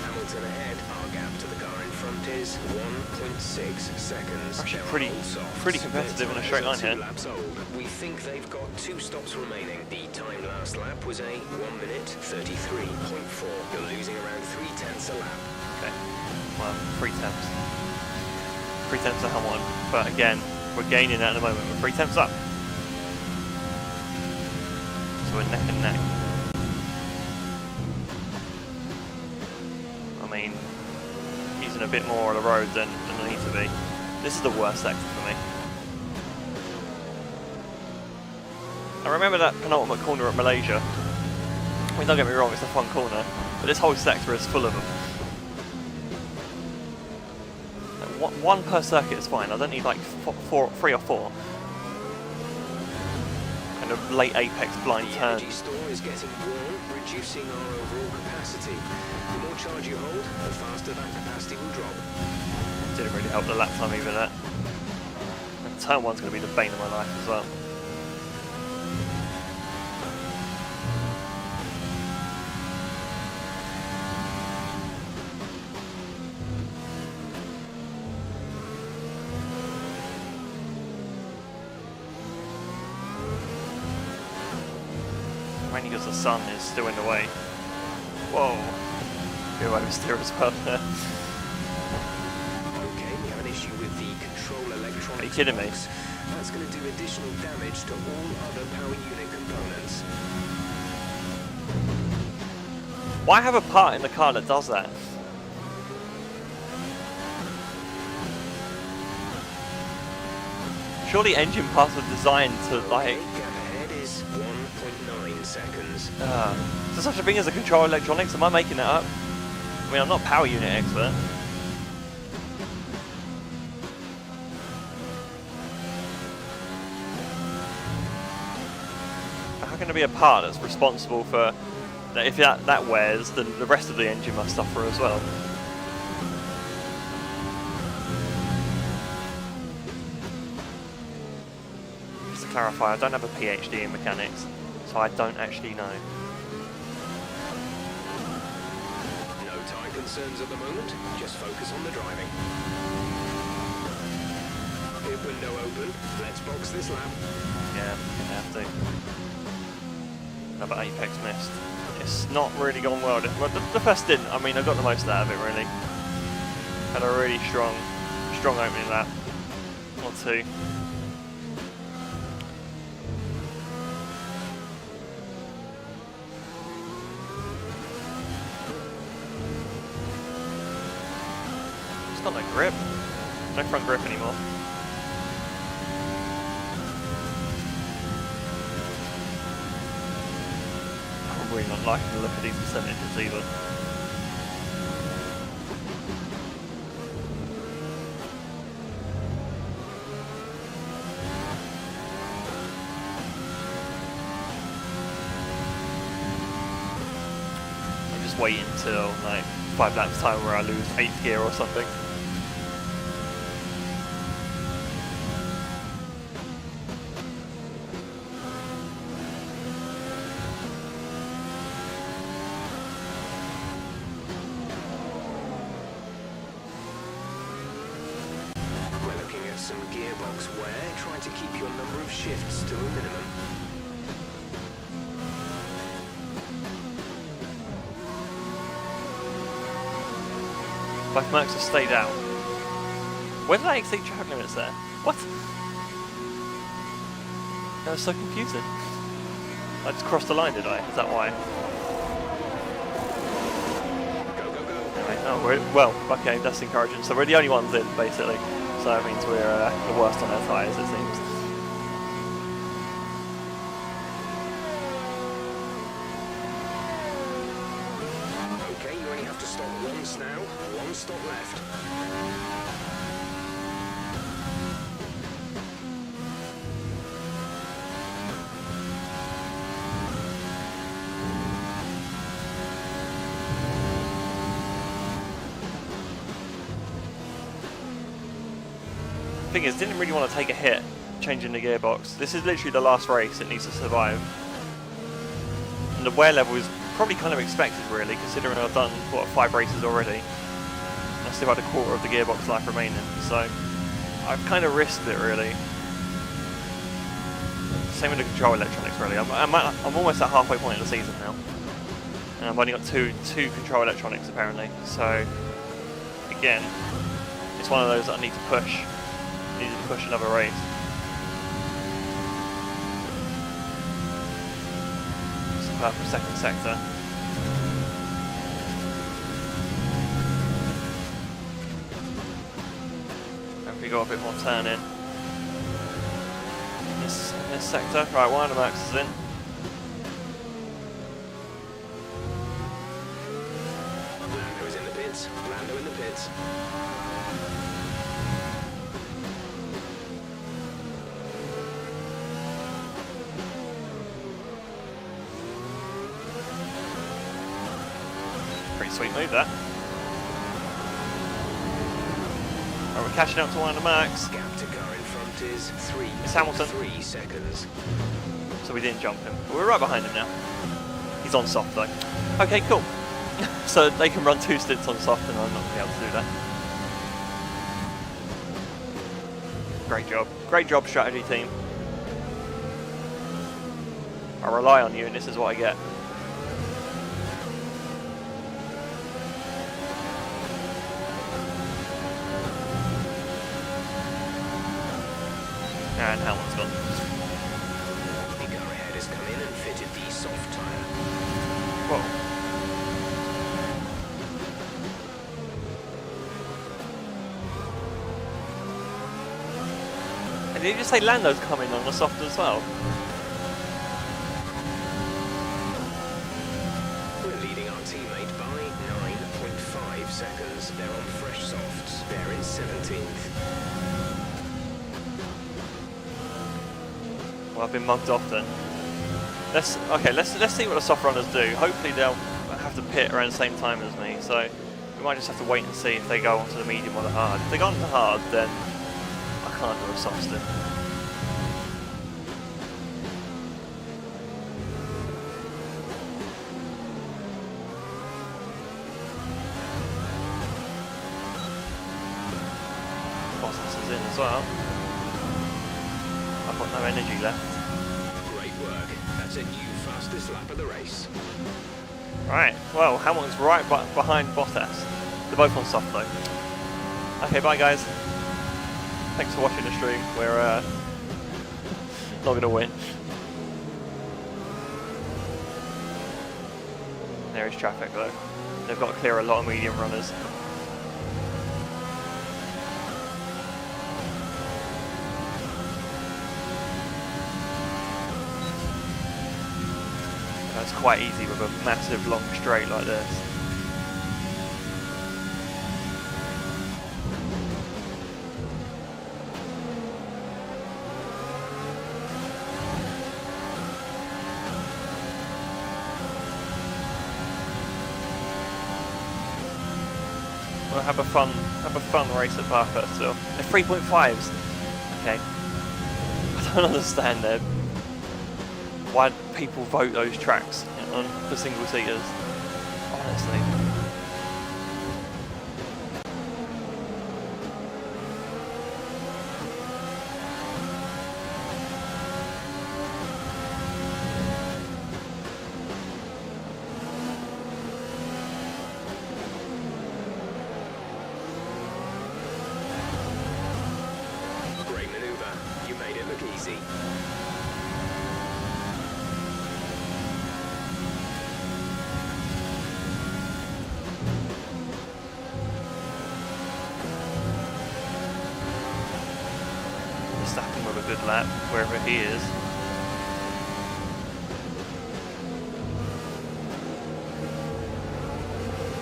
Hamilton ahead. Our gap to the car in front is 1.6 seconds. Actually pretty competitive in a straight line here. Laps old. We think they've got 2 stops remaining. The time last lap was a 1 minute 33.4. You're losing around 3/10 a lap. Okay, well, 3/10. 3/10 to Hamilton, but again, we're gaining at the moment. We're 3/10 up. So we're neck and neck. I mean, using a bit more of the road than I need to be. This is the worst sector for me. I remember that penultimate corner at Malaysia. I mean, don't get me wrong, it's a fun corner, but this whole sector is full of them. Like, one per circuit is fine. I don't need like 3 or 4. Kind of late apex blind turn. The energy store is getting warm, reducing our overall capacity. The more charge you hold, the faster that capacity will drop. Didn't really help the lap time either there. And turn 1's going to be the bane of my life as well. Mainly because the sun is still in the way. Whoa. Go oversteer as well there. With the control electronics. Are you kidding me? That's going to do additional damage to all other power unit components. Why have a part in the car that does that? Surely engine parts were designed to like... Gap ahead is 1.9 seconds. Is there such a thing as a control electronics? Am I making that up? I mean, I'm not a power unit expert. Going to be a part that's responsible for that. If that wears, then the rest of the engine must suffer as well. Just to clarify, I don't have a PhD in mechanics, so I don't actually know. No tyre concerns at the moment, just focus on the driving. Hip window open, let's box this lap. Yeah, I have to. Another apex missed. It's not really gone well. Well, the first didn't. I mean, I got the most out of it really. Had a really strong opening lap or 2. It's got no grip. No front grip anymore. Really not liking the look of these percentages either. I'm just waiting until like 5 laps time where I lose 8th gear or something. gearbox wear, try to keep your number of shifts to a minimum. Both Mercs have stayed out. Where did I exceed traffic limits there? What? That was so confusing. I just crossed the line, did I? Is that why? Go, go, go. Anyway, oh, well, okay, that's encouraging. So we're the only ones in, basically. So that means we're the worst on our tyres, it seems. Okay, you only have to stop once now. One stop left. Thing is, didn't really want to take a hit changing the gearbox. This is literally the last race it needs to survive. And the wear level is probably kind of expected, really, considering I've done, what, 5 races already. I still had a quarter of the gearbox life remaining, so I've kind of risked it, really. Same with the control electronics, really. I'm almost at halfway point of the season now. And I've only got two control electronics, apparently. So, again, it's one of those that I need to push. Need to push another race. Purple second sector. Hopefully got a bit more turn in this sector. Right, one of the Mercs is in. Lando is in the pits. Lando in the pits. Pretty sweet move that. Right, we're catching up to one of the Mercs. Gap to car in front is It's Hamilton. 3 seconds. So we didn't jump him. But we're right behind him now. He's on soft though. Okay, cool. So they can run 2 stints on soft and I'm not going to be able to do that. Great job. Great job, strategy team. I rely on you and this is what I get. And Hamilton's gone. The car ahead has come in and fitted the soft tyre. Whoa. And did you just say Lando's coming on the soft as well? We're leading our teammate by 9.5 seconds. They're on fresh softs. They're in 17th. Well, I've been mugged off then. Let's see what the soft runners do. Hopefully they'll have to pit around the same time as me, so we might just have to wait and see if they go onto the medium or the hard. If they go onto the hard, then I can't do a soft stint. Bottas is in as well. I've got no energy left. Great work. That's a new fastest lap of the race. Right, well, Hamilton's right behind Bottas. They're both on soft though. Okay, bye guys. Thanks for watching the stream. We're not going to win. There is traffic though. They've got to clear a lot of medium runners. That's quite easy with a massive long straight like this. We'll have a fun race at Bathurst still. They're 3.5s. Okay. I don't understand them. Why people vote those tracks on for single seaters. Honestly. easy. Verstappen with a good lap wherever he is.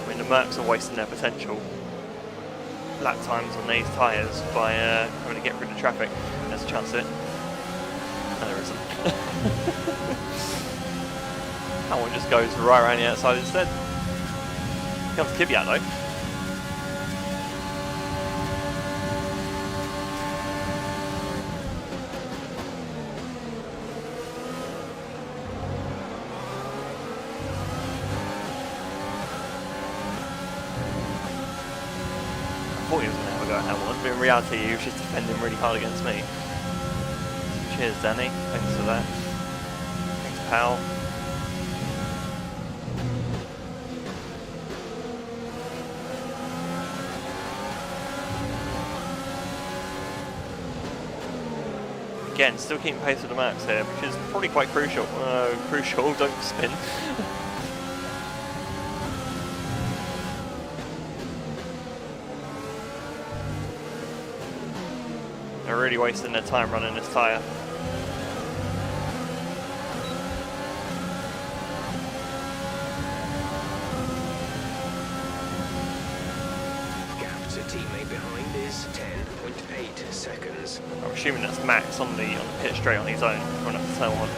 I mean, the Mercs are wasting their potential lap times on these tyres by having to get through the traffic. There's a chance of it. No, there isn't. That one just goes right around the outside instead. Here comes Kvyat though. I thought he was going to have a go at Hamilton, but in reality he was just defending really hard against me. Cheers Danny, thanks for that. Thanks pal. Again, still keeping pace with the Max here, which is probably quite crucial. Crucial, don't spin. They're really wasting their time running this tyre. Gap to teammate behind is 10.8 seconds. I'm assuming that's Max on the pit straight on his own, running up to turn one.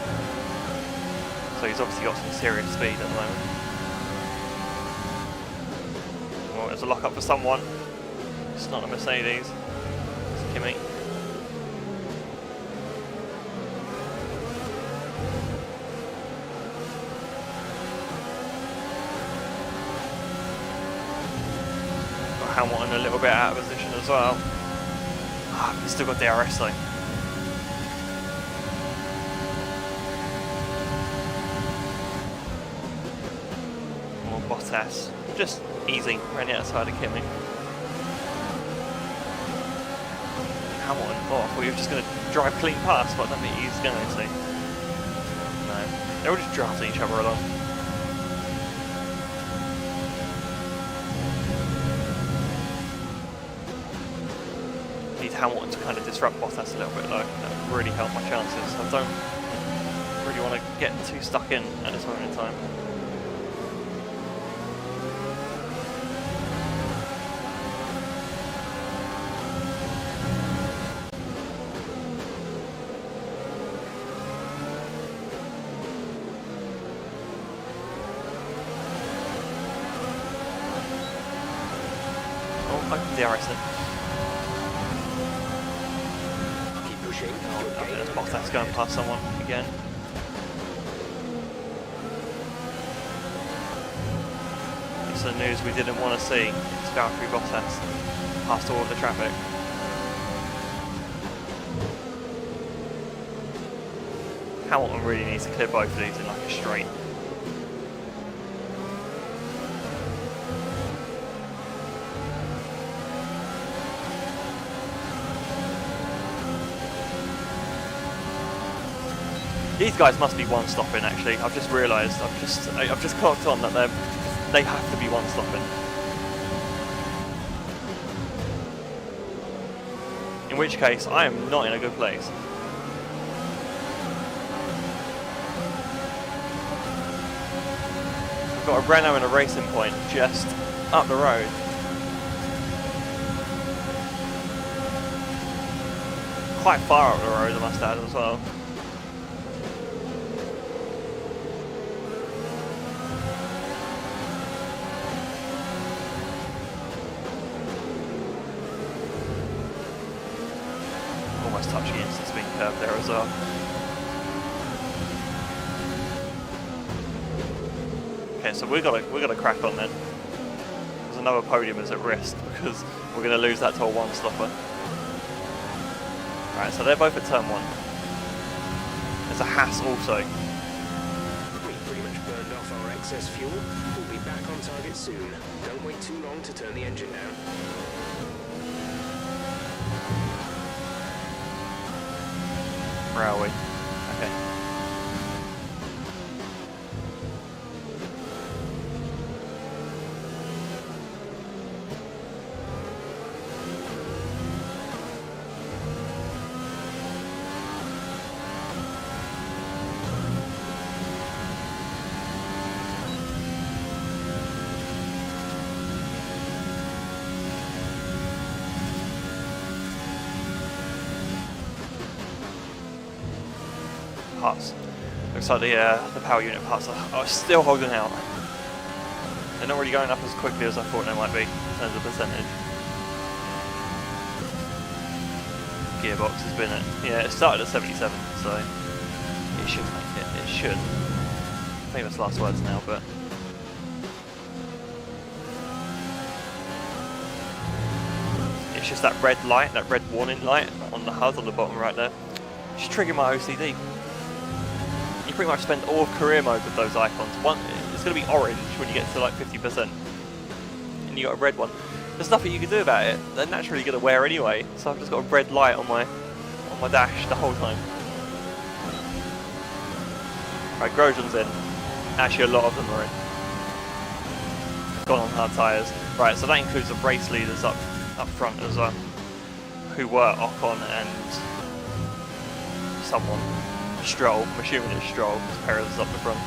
So he's obviously got some serious speed at the moment. Well, there's a lock up for someone. It's not a Mercedes. It's Kimi. Hamilton a little bit out of position as well. Ah, he's still got DRS though. More Bottas, just easy, ran the outside of Kimi. Hamilton, oh, I thought he was just going to drive clean past, but I don't think he's going to. No, they were just drafting each other along. Hamilton to kind of disrupt Bottas a little bit though. That would really help my chances. I don't really want to get too stuck in at this moment in time. Oh, open DRS then. Oh, there's Bottas going past someone again. It's the news we didn't want to see. It's Valtteri Bottas past all of the traffic. Hamilton really needs to clear both of these in like a straight. These guys must be one stopping actually. I've just realised. I've just clocked on that they have to be one stopping. In which case, I am not in a good place. I've got a Renault and a Racing Point just up the road. Quite far up the road, I must add as well. Touching instant speed curve there as well. Okay, so we're gonna crack on then. Because another podium is at risk because we're gonna lose that to a one stopper. Alright, so they're both at turn one. There's a Haas also. We've pretty much burned off our excess fuel. We'll be back on target soon. Don't wait too long to turn the engine down. Where are we? Okay. Parts. Looks like the power unit parts are still holding out. They're not really going up as quickly as I thought they might be in terms of percentage. Gearbox has been at, yeah, it started at 77, so it should make it. It should. Famous last words now, but it's just that red light, that red warning light on the HUD on the bottom right there. It's triggering my OCD. You pretty much spend all of career mode with those icons. One, it's going to be orange when you get to like 50%, and you got a red one. There's nothing you can do about it. They're naturally going to wear anyway, so I've just got a red light on my dash the whole time. Right, Grosjean's in. Actually, a lot of them are in. Gone on hard tyres. Right, so that includes the race leaders up front as well, who were Ocon and someone. Stroll, I'm assuming it's Stroll, because Perez is up the front.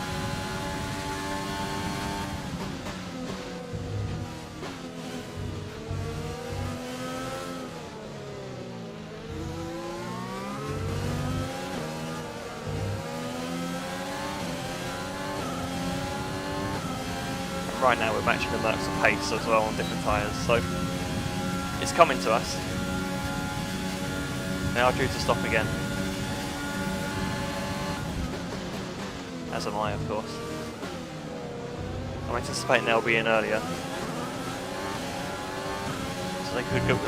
And right now we're matching the Mercs of pace as well on different tyres, so it's coming to us. They are due to stop again. As am I, of course. I'm anticipating they'll be in earlier, so they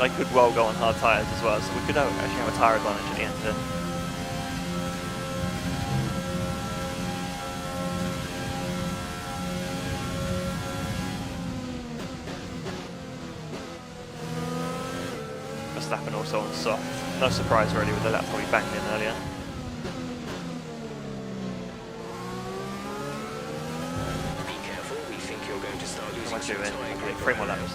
could well go on hard tyres as well. So we could actually have a tyre advantage at the end then. Verstappen also on soft. No surprise really with the lap that we banged in earlier. What am I doing? Okay, 3 more laps.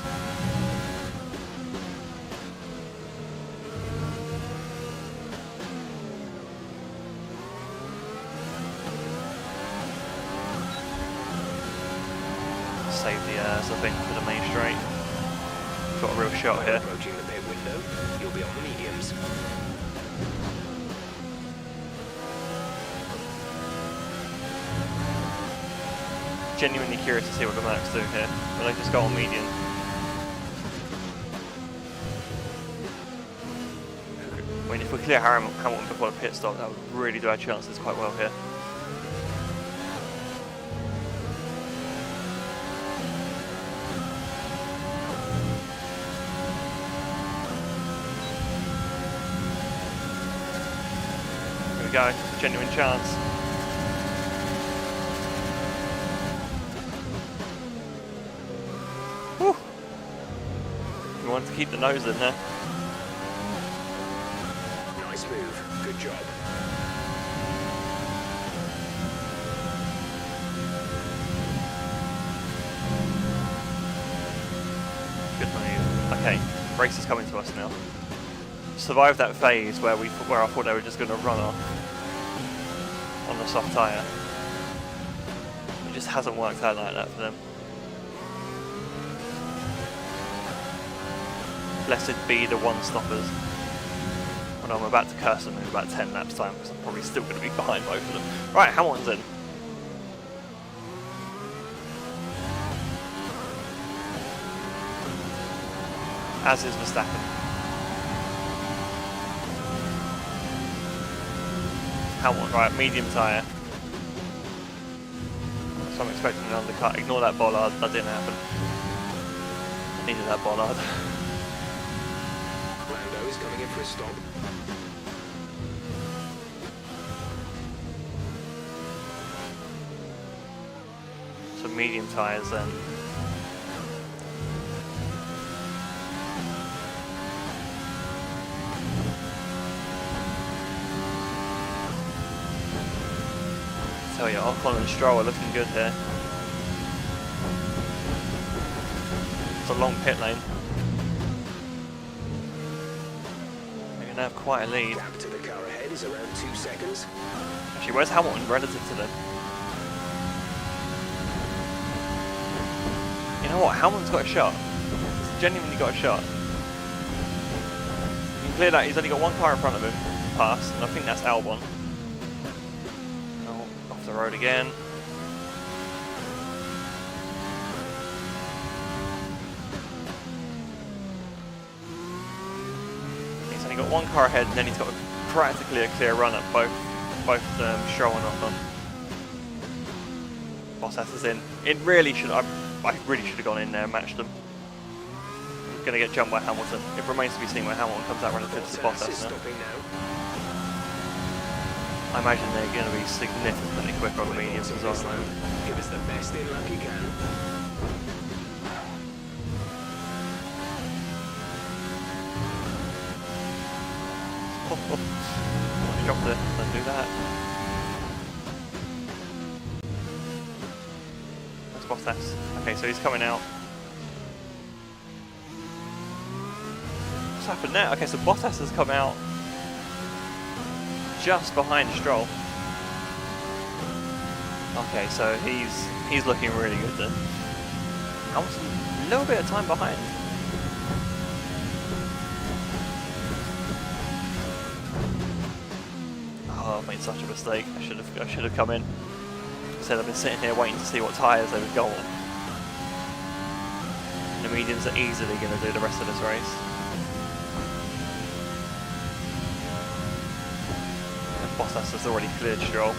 Save the I think for the main straight. Got a real shot here. Approaching the pit window, you'll be on the mediums. Genuinely curious to see what the Mercs do here, but they just go on medium. I mean, if we clear Hamilton before the pit stop, that would really do our chances quite well here. Here we go, it's a genuine chance. We want to keep the nose in there. Nice move. Good job. Good move. Okay, race is coming to us now. Survived that phase where I thought they were just going to run off on the soft tyre. It just hasn't worked out like that for them. Blessed be the one-stoppers. And I'm about to curse them in about 10 laps time because I'm probably still going to be behind both of them. Right, Hamilton's in. As is Verstappen. Hamilton, right, medium tyre. So I'm expecting an undercut. Ignore that bollard, that didn't happen. Needed that bollard. Is coming in for a stop. So medium tyres then. tell you, Ocon and Stroll are looking good here. It's a long pit lane. They're going to have quite a lead. Gap to the car ahead is around 2 seconds. Actually, where's Hamilton relative to them? You know what? Hamilton's got a shot. He's genuinely got a shot. You can clear that. He's only got one car in front of him. Pass, and I think that's Albon. Oh, off the road again. He's only got one car ahead, and then he's got practically a clear run at both Stroll and Ocon. Bottas is in. It really should. I really should have gone in there and matched them. He's going to get jumped by Hamilton. It remains to be seen where Hamilton comes out relative to Bottas now. I imagine they're going to be significantly quicker on the mediums as well. Give us the best in luck you can. Dropped it, don't do that. That's Bottas. Okay, so he's coming out. What's happened there? Okay, so Bottas has come out just behind Stroll. Okay, so he's looking really good then. Hamilton, a little bit of time behind. Oh, I made such a mistake. I should have come in. Instead, I've been sitting here waiting to see what tyres they would go on. And the mediums are easily going to do the rest of this race. Bottas has already cleared Stroll.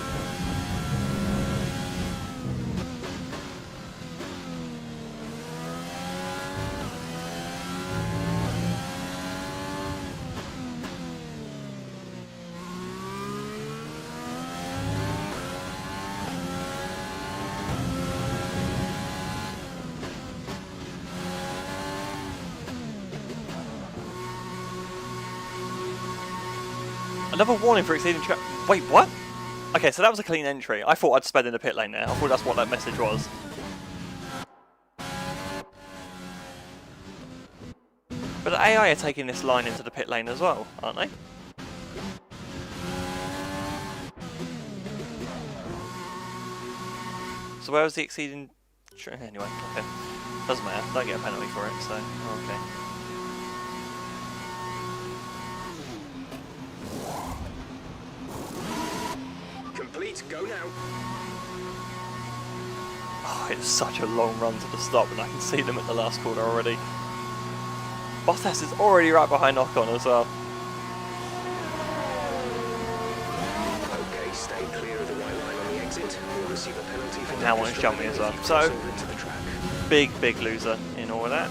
Another warning for exceeding track. Wait, what? Okay, so that was a clean entry. I thought I'd sped in the pit lane there. I thought that's what that message was. But the AI are taking this line into the pit lane as well, aren't they? So where was the exceeding... Anyway, okay. Doesn't matter. Don't get a penalty for it, so... Okay. Go now. Oh, it's such a long run to the stop, and I can see them at the last corner already. Bottas is already right behind Ocon as well. Okay, stay clear of the white line on the exit. We'll receive a penalty for Now one's jumping as well. So, big loser in all of that.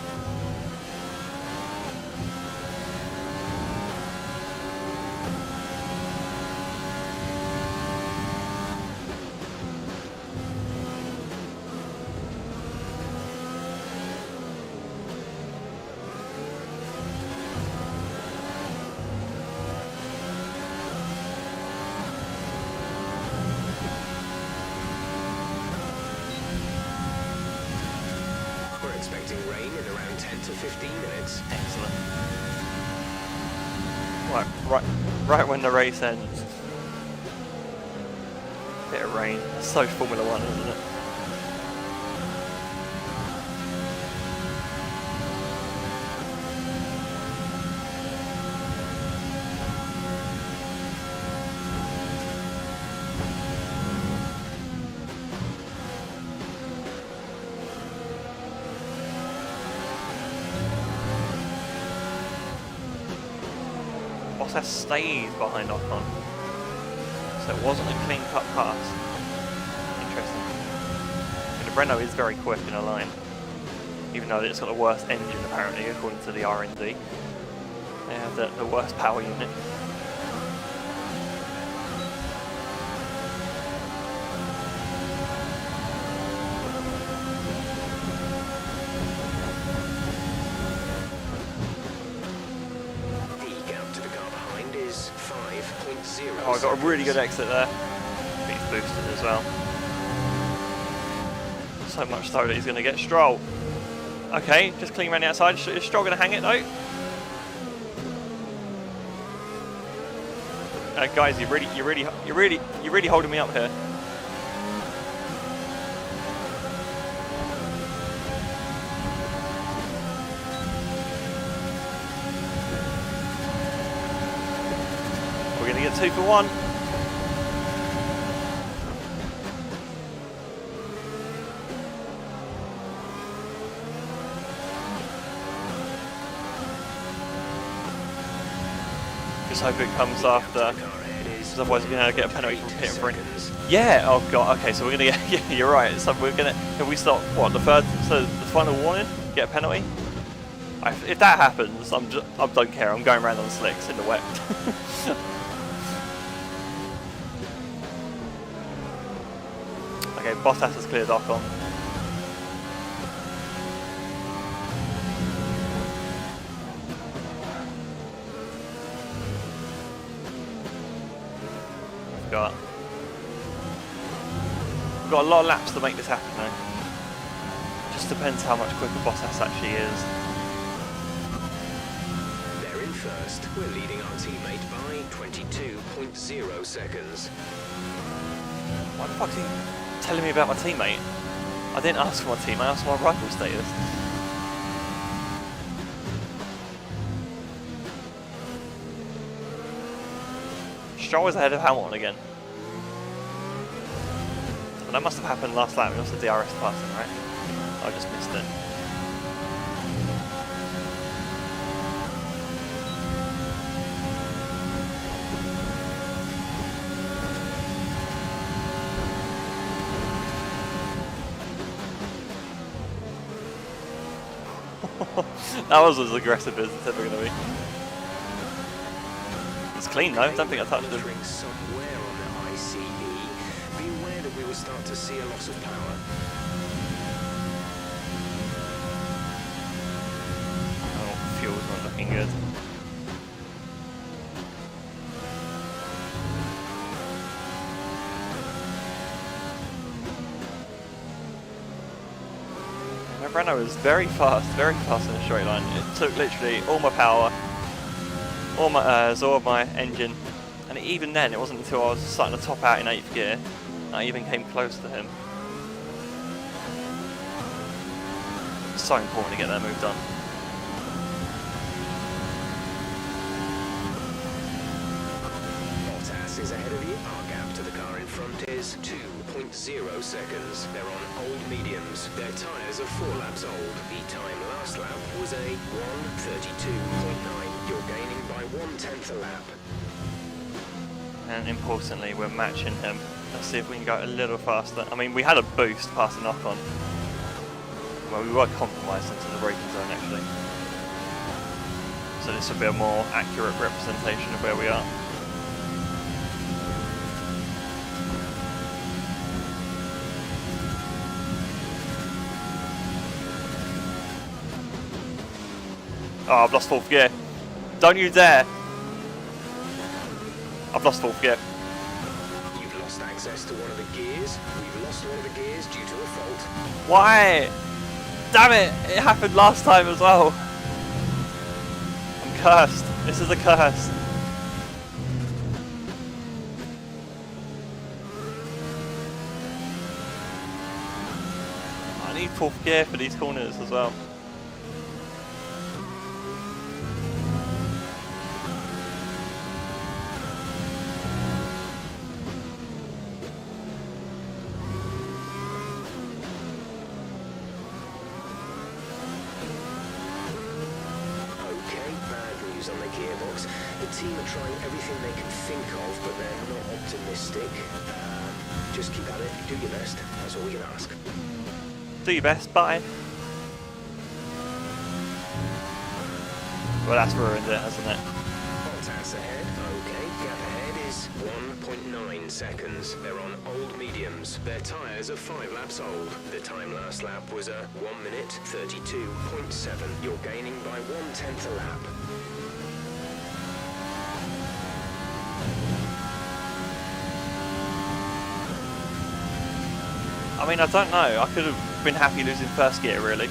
Expecting rain in around 10 to 15 minutes. Excellent. Right when the race ends. Bit of rain. It's so Formula 1, isn't it? Bottas stays behind Ocon, so it wasn't a clean-cut pass. Interesting. But the Renault is very quick in a line, even though it's got the worst engine apparently, according to the R&D. They have the worst power unit. Oh, I got a really good exit there. He's boosted as well. so much so that he's going to get Stroll. Okay, just clean around the outside. Is Stroll going to hang it though? Guys, you're really holding me up here. We're going to get 2 for 1. Just hope it comes after, because otherwise we're going to get a penalty from pit and brink. Yeah, oh god, okay, so we're going to get, yeah, you're right, so we're going to, if we stop, what, the third, so the final warning, get a penalty? If that happens, I don't care, I'm going around on slicks in the wet. Okay, Bottas has cleared Ocon. We've got a lot of laps to make this happen though. Just depends how much quicker Bottas actually is. They're in first. We're leading our teammate by 22.0 seconds. Why the fuck is he telling me about my teammate? I didn't ask for my teammate, I asked for my rival status. Stroll was ahead of Hamilton again. That must have happened last lap. It was the DRS passing, right? I just missed it. That was as aggressive as it's ever going to be. It's clean though. I don't think I touched it. Somewhere on the ICE. Beware that we will start to see a loss of power. Oh, fuel's not looking good. Renault was very fast in a straight line. It took literally all my power, all my absorb my engine, and even then it wasn't until I was starting to top out in 8th gear that I even came close to him. It's so important to get that move done. Bottas is ahead of you. Our gap to the car in front is 2.0 seconds. They're on old mediums. Their tyres are 4 laps old. The time last lap was a 1:32.9. You're gaining by 1/10 a lap. And importantly, we're matching him. Let's see if we can go a little faster. I mean, we had a boost past the knock-on. Well, we were compromised into the braking zone actually. So this will be a more accurate representation of where we are. Oh, I've lost 4th gear. Don't you dare! I've lost 4th gear. You've lost access to one of the gears. We've lost one of the gears due to a fault. Why? Damn it! It happened last time as well. I'm cursed. This is a curse. I need 4th gear for these corners as well. On the gearbox. The team are trying everything they can think of, but they're not optimistic. Just keep at it, do your best, that's all we can ask. Do your best, bye. Well, that's ruined it, hasn't it? Bottas ahead, okay, gap ahead is 1.9 seconds. They're on old mediums. Their tyres are 5 laps old. The time last lap was a 1:32.7. You're gaining by 1/10 a lap. I mean, I don't know. I could have been happy losing first gear, really.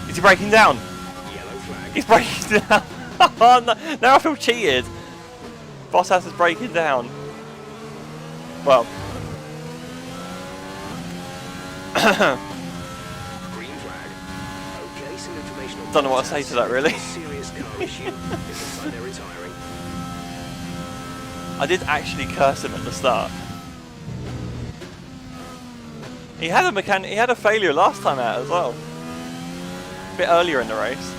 Is he breaking down? Yellow flag. He's breaking down. Oh, no. Now I feel cheated. Bottas is breaking down. Well. Green flag. Okay, some information on Don't know what to say to that, really. serious car issue. It looks like they're retiring. I did actually curse him at the start. He had a failure last time out as well. A bit earlier in the race.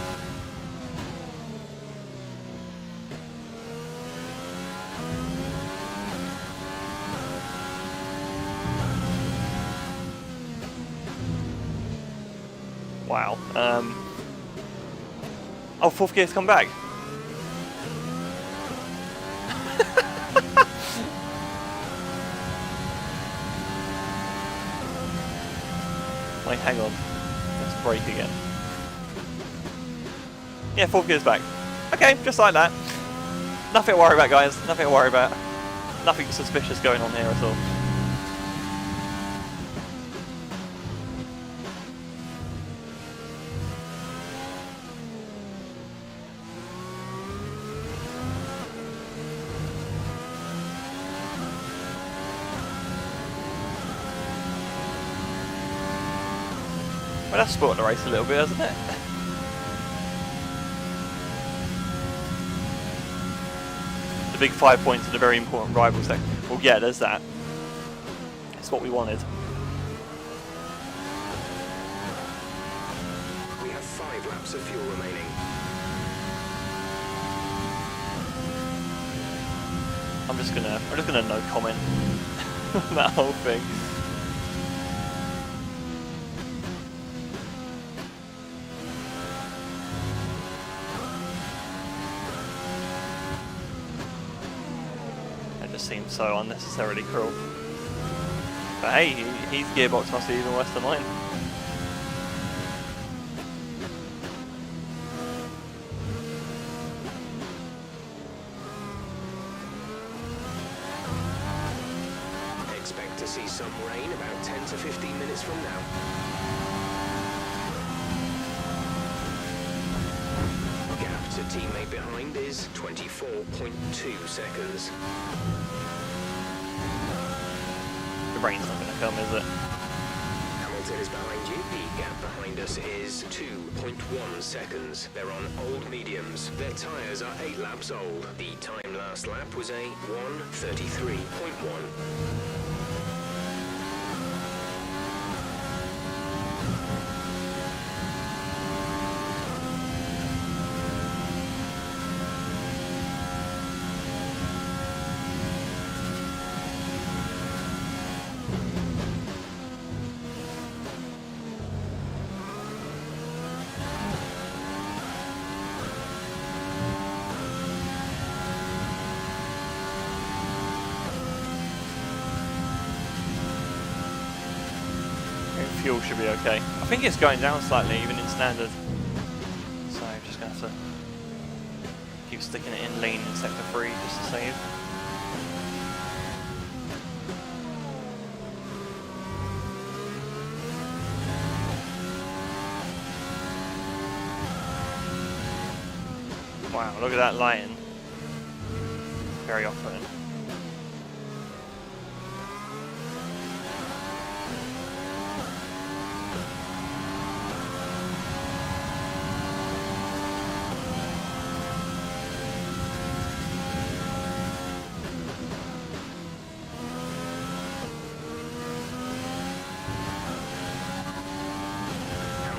Wow. Oh, fourth gear's come back. Wait, hang on. Let's brake again. Yeah, fourth gear's back. Okay, just like that. Nothing to worry about, guys. Nothing to worry about. Nothing suspicious going on here at all. Well, that's spoiled the race a little bit, hasn't it? The big 5 points in a very important rival sector. Well, yeah, there's that. It's what we wanted. We have 5 laps of fuel remaining. I'm just gonna no comment on that whole thing. Seems so unnecessarily cruel. But hey, his gearbox must be even worse than mine. Expect to see some rain about 10 to 15 minutes from now. Gap to teammate behind is 24.2 seconds. The rain's not going to come, is it? Hamilton is behind you. The gap behind us is 2.1 seconds. They're on old mediums. Their tyres are 8 laps old. The time last lap was a 1:33.1. Fuel should be okay. I think it's going down slightly, even in standard. So I'm just going to have to keep sticking it in lean in sector 3 just to save. Wow, look at that lighting. Very off-putting.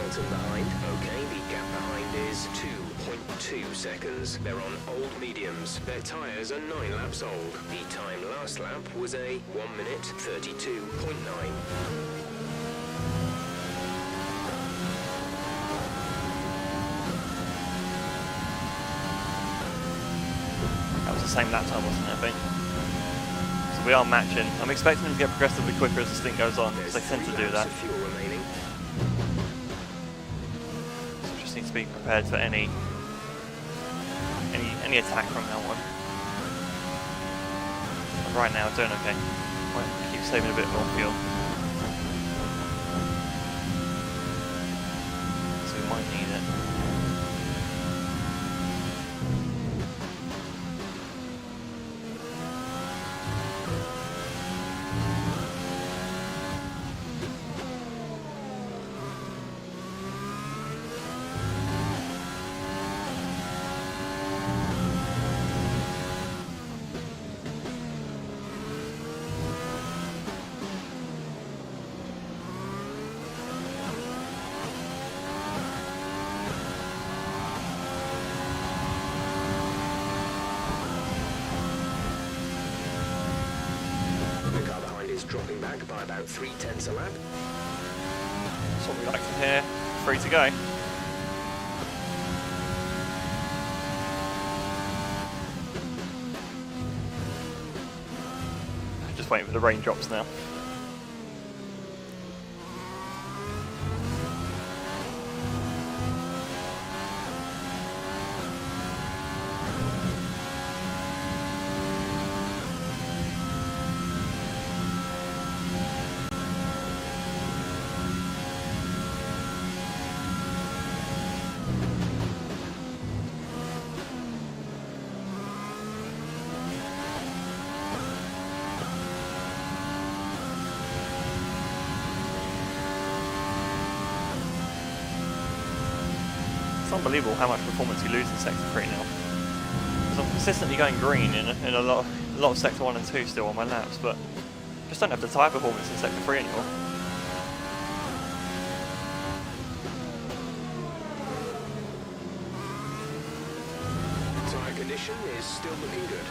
Behind. Okay, the gap behind is 2.2 seconds. They're on old mediums. Their tyres are 9 laps old. The time last lap was a 1:32.9. That was the same lap time, wasn't it, I think? So we are matching. I'm expecting them to get progressively quicker as the stint goes on, because they tend to do that. To be prepared for any attack from that one. But right now, doing okay. Might keep saving a bit more fuel. is dropping back by about 0.3 a lap. That's what we like to hear. 3 to go. Just waiting for the raindrops now. It's unbelievable how much performance you lose in Sector 3 now. Because I'm consistently going green in a lot of Sector 1 and 2 still on my laps, but just don't have the tyre performance in Sector 3 anymore. Tyre condition is still looking good.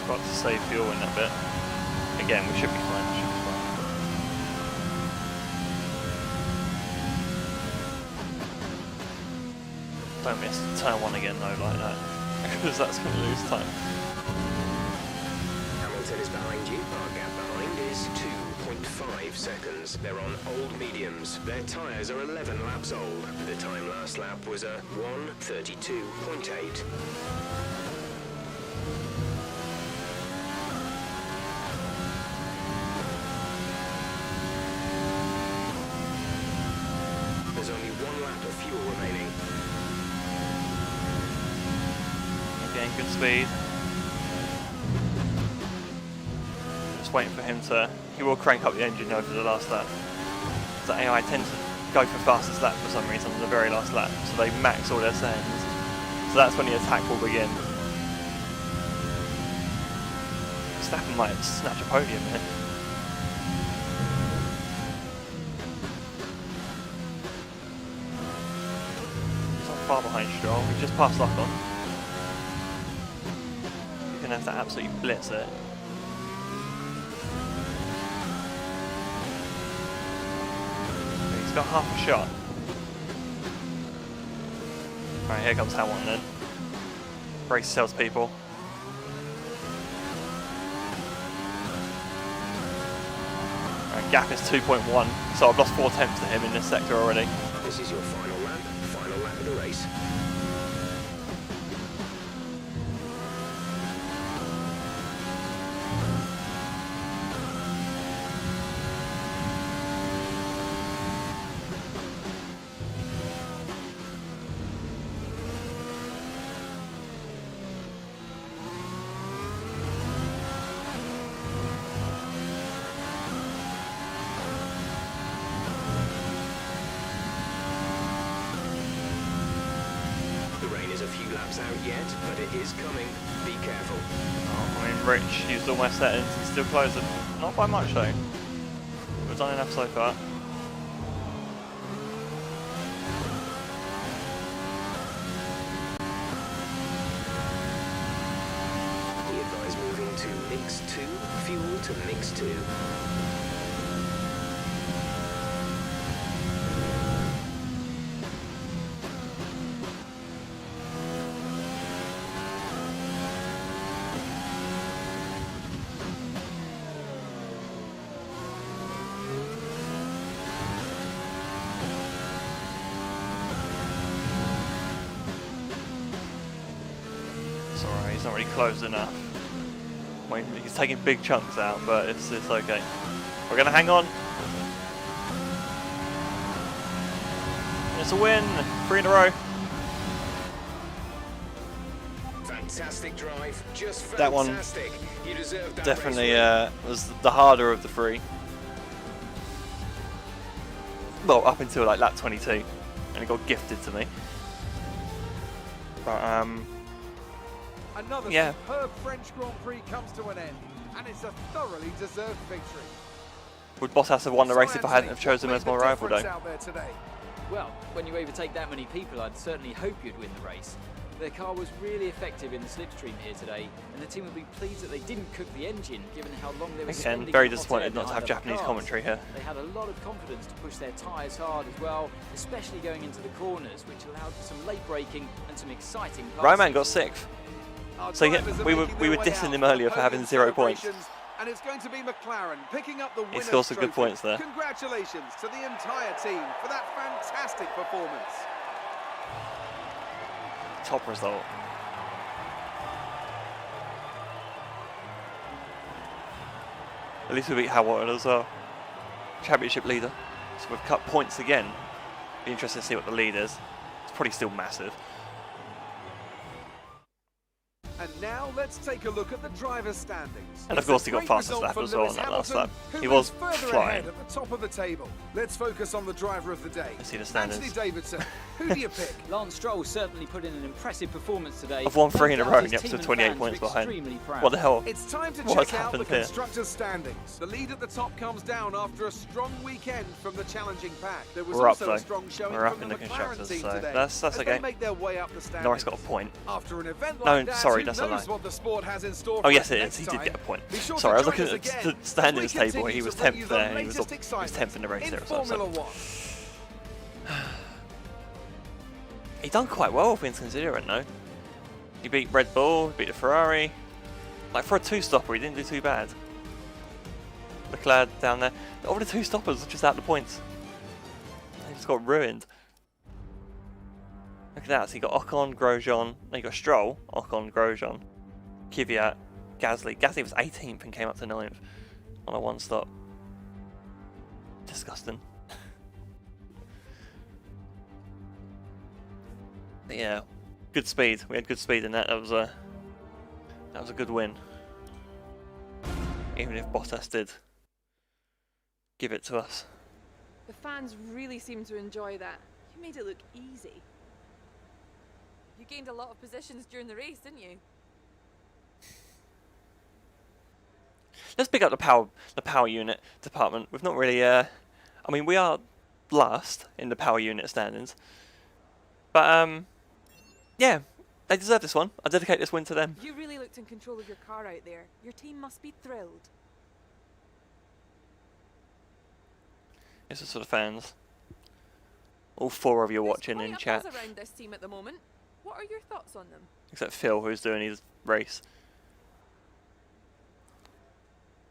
Got to save fuel in that bit. Again, we should be fine. Don't miss turn 1 again though, like that, because that's going to lose time. Hamilton is behind you. Our gap behind is 2.5 seconds. They're on old mediums. Their tyres are 11 laps old. The time last lap was a 1:32.8. There's only 1 lap of fuel remaining. Again, good speed. Just waiting for him to... He will crank up the engine over the last lap. The AI tend to go for fastest lap for some reason on the very last lap, so they max all their settings. So that's when the attack will begin. Verstappen might snatch a podium here. Far behind Stroll, we just passed Ocon. You're going to have to absolutely blitz it. He's got half a shot. Alright, here comes Hamilton then. Race salespeople. Alright, gap is 2.1, so I've lost 4 tenths to him in this sector already. This is your final lap of the race. Out yet, but it is coming. Be careful. Oh, I mean, Rich used all my settings and still closed it. Not by much though. We've done enough so far. We advise moving to mix 2, fuel to mix 2. He's not really closed enough. I mean, he's taking big chunks out, but it's okay. We're going to hang on. It's a win. 3 in a row. Fantastic drive. Just fantastic. That one You deserved that definitely was the harder of the 3. Well, up until like lap 22, and it got gifted to me. But Another yeah. superb French Grand Prix comes to an end, and it's a thoroughly deserved victory. Would Bottas have won the race if I hadn't have chosen him as my rival, though? Out there today? Well, when you overtake that many people, I'd certainly hope you'd win the race. Their car was really effective in the slipstream here today, and the team will be pleased that they didn't cook the engine, given how long they were spending. Again, very in hot disappointed air not to have behind other Japanese cars. commentary here. They had a lot of confidence to push their tyres hard as well, especially going into the corners, which allowed for some late braking and some exciting passing. Ryman got 6th. Our So yeah, drivers are we were making their way dissing out him for earlier for podium having 0 points. celebrations, and it's going to be McLaren picking up the winner's scored some good trophy. points there. Congratulations to the entire team for that fantastic performance. Top result. At least we beat Hamilton as well. Championship leader. So we've cut points again. Be interested to see what the lead is. It's probably still massive. And now let's take a look at the driver's standings. And of course he got fastest lap as well on that last lap. He was flying. At the top of the table. Let's focus on the driver of the day. Let's see the standings. Anthony Davidson, who do you pick? Lance Stroll certainly put in an impressive performance today. I've won 3 in a row and His you're up to team and 28 fans points were behind. extremely proud. What the hell? It's time to What's check out the happened here? constructors' standings. The lead at the top comes down after a strong weekend from the challenging pack. There was We're up also though. a strong showing We're up from in the the McLaren constructors, team so today. that's as okay. They make their way up the standings. Norris got a point. After an event No, like that, sorry, who that's a knows lie. what the sport has in store Oh for yes us it is, next he did time. get a point. Be sure to Sorry, I was join looking us at again the as standings we table, continue he was to bring 10th you the there, and he was latest 10th in the race in there as well. Formula So. One. He done quite well, all things considering though. He beat Red Bull, beat the Ferrari. Like for a 2-stopper, he didn't do too bad. Leclerc down there. All the 2-stoppers just out the points. They just got ruined. Look at that, so you got Ocon, Grosjean, then you got Stroll, Ocon, Grosjean, Kvyat, Gasly. Gasly was 18th and came up to 9th on a 1-stop. Disgusting. But yeah, good speed. We had good speed in that. That was a good win. Even if Bottas did give it to us. The fans really seem to enjoy that. You made it look easy. You gained a lot of positions during the race, didn't you? Let's pick up the power unit department. We've not really. I mean, we are last in the power unit standings, but yeah, they deserve this one. I dedicate this win to them. You really looked in control of your car out there. Your team must be thrilled. This is for the fans. All 4 of you watching There's in quite a chat, buzz around this team at the moment. What are your thoughts on them? except Phil, who's doing his race.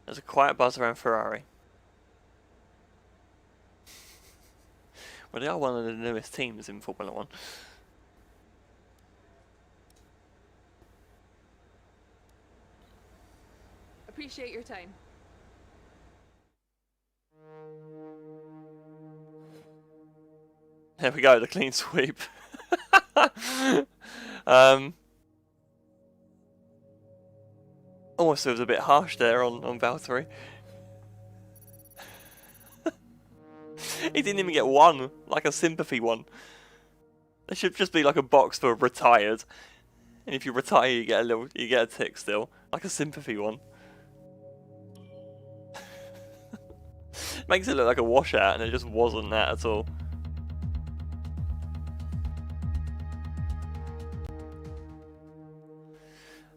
There's a quiet buzz around Ferrari. Well, they are one of the newest teams in Formula 1. Appreciate your time. There we go, the clean sweep. Almost was a bit harsh there on Valtteri. He didn't even get one, like a sympathy one. There should just be like a box for retired, and if you retire, you get a tick still, like a sympathy one. Makes it look like a washout, and it just wasn't that at all.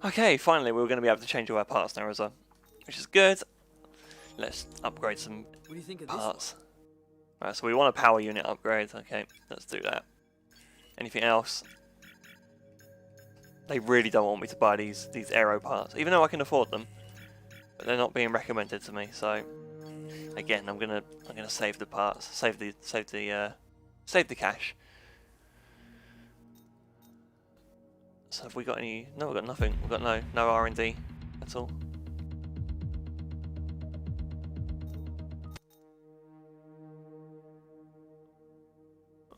Okay, finally we're going to be able to change all our parts now as well, which is good. Let's upgrade some What do you think of this? parts. Right, so we want a power unit upgrade. Okay, let's do that. Anything else? They really don't want me to buy these aero parts, even though I can afford them. But they're not being recommended to me. So again, I'm gonna save the parts, save the cash. So have we got any? No, we've got nothing. We've got no R&D at all.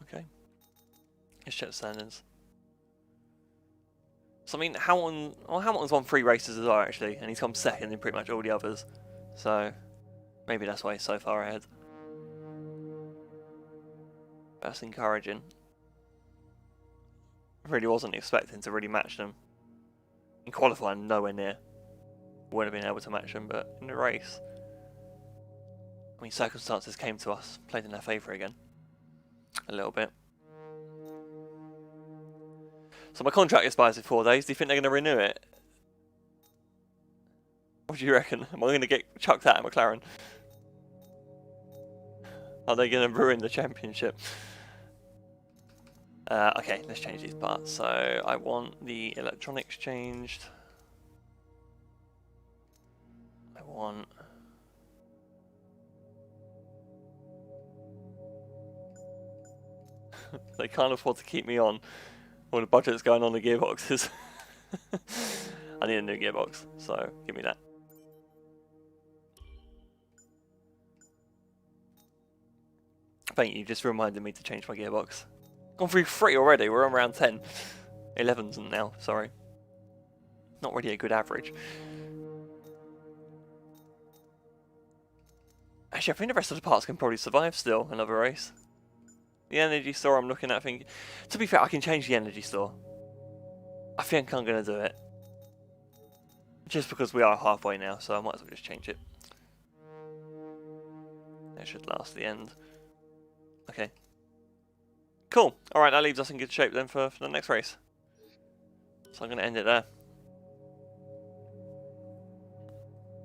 Okay. Let's check the standings. So I mean, Hamilton's won 3 races as well actually, and he's come second in pretty much all the others. So maybe that's why he's so far ahead. That's encouraging. Really wasn't expecting to really match them. In qualifying, nowhere near. Wouldn't have been able to match them, but in the race, I mean, circumstances came to us, played in our favour again. A little bit. So my contract expires in 4 days. Do you think they're going to renew it? What do you reckon? Am I going to get chucked out of McLaren? Are they going to ruin the championship? Okay, let's change these parts. So I want the electronics changed. I want... They can't afford to keep me on when the budget's going on the gearboxes. I need a new gearbox, so give me that. Thank you, just reminded me to change my gearbox. Gone through 3 already, we're on round 10. 11's now, sorry. Not really a good average. Actually, I think the rest of the parts can probably survive still another race. The energy store I'm looking at, I think... To be fair, I can change the energy store. I think I'm going to do it. Just because we are halfway now, so I might as well just change it. That should last the end. Okay. Cool. Alright, that leaves us in good shape then for the next race. So I'm going to end it there.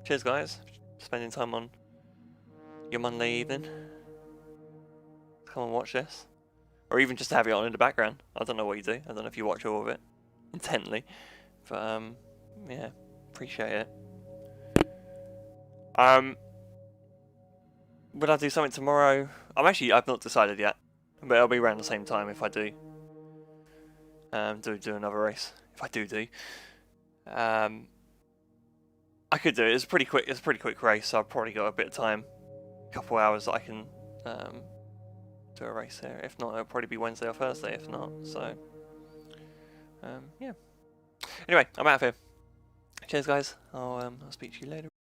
Cheers guys. Spending time on your Monday evening. Come and watch this. Or even just to have it on in the background. I don't know what you do. I don't know if you watch all of it intently. But yeah, appreciate it. Will I do something tomorrow? I've not decided yet. But it'll be around the same time if I do. Do another race. If I do. I could do it. It's a pretty quick race, so I've probably got a bit of time. A couple hours that I can do a race here. If not, it'll probably be Wednesday or Thursday if not. So yeah. Anyway, I'm out of here. Cheers guys. I'll speak to you later.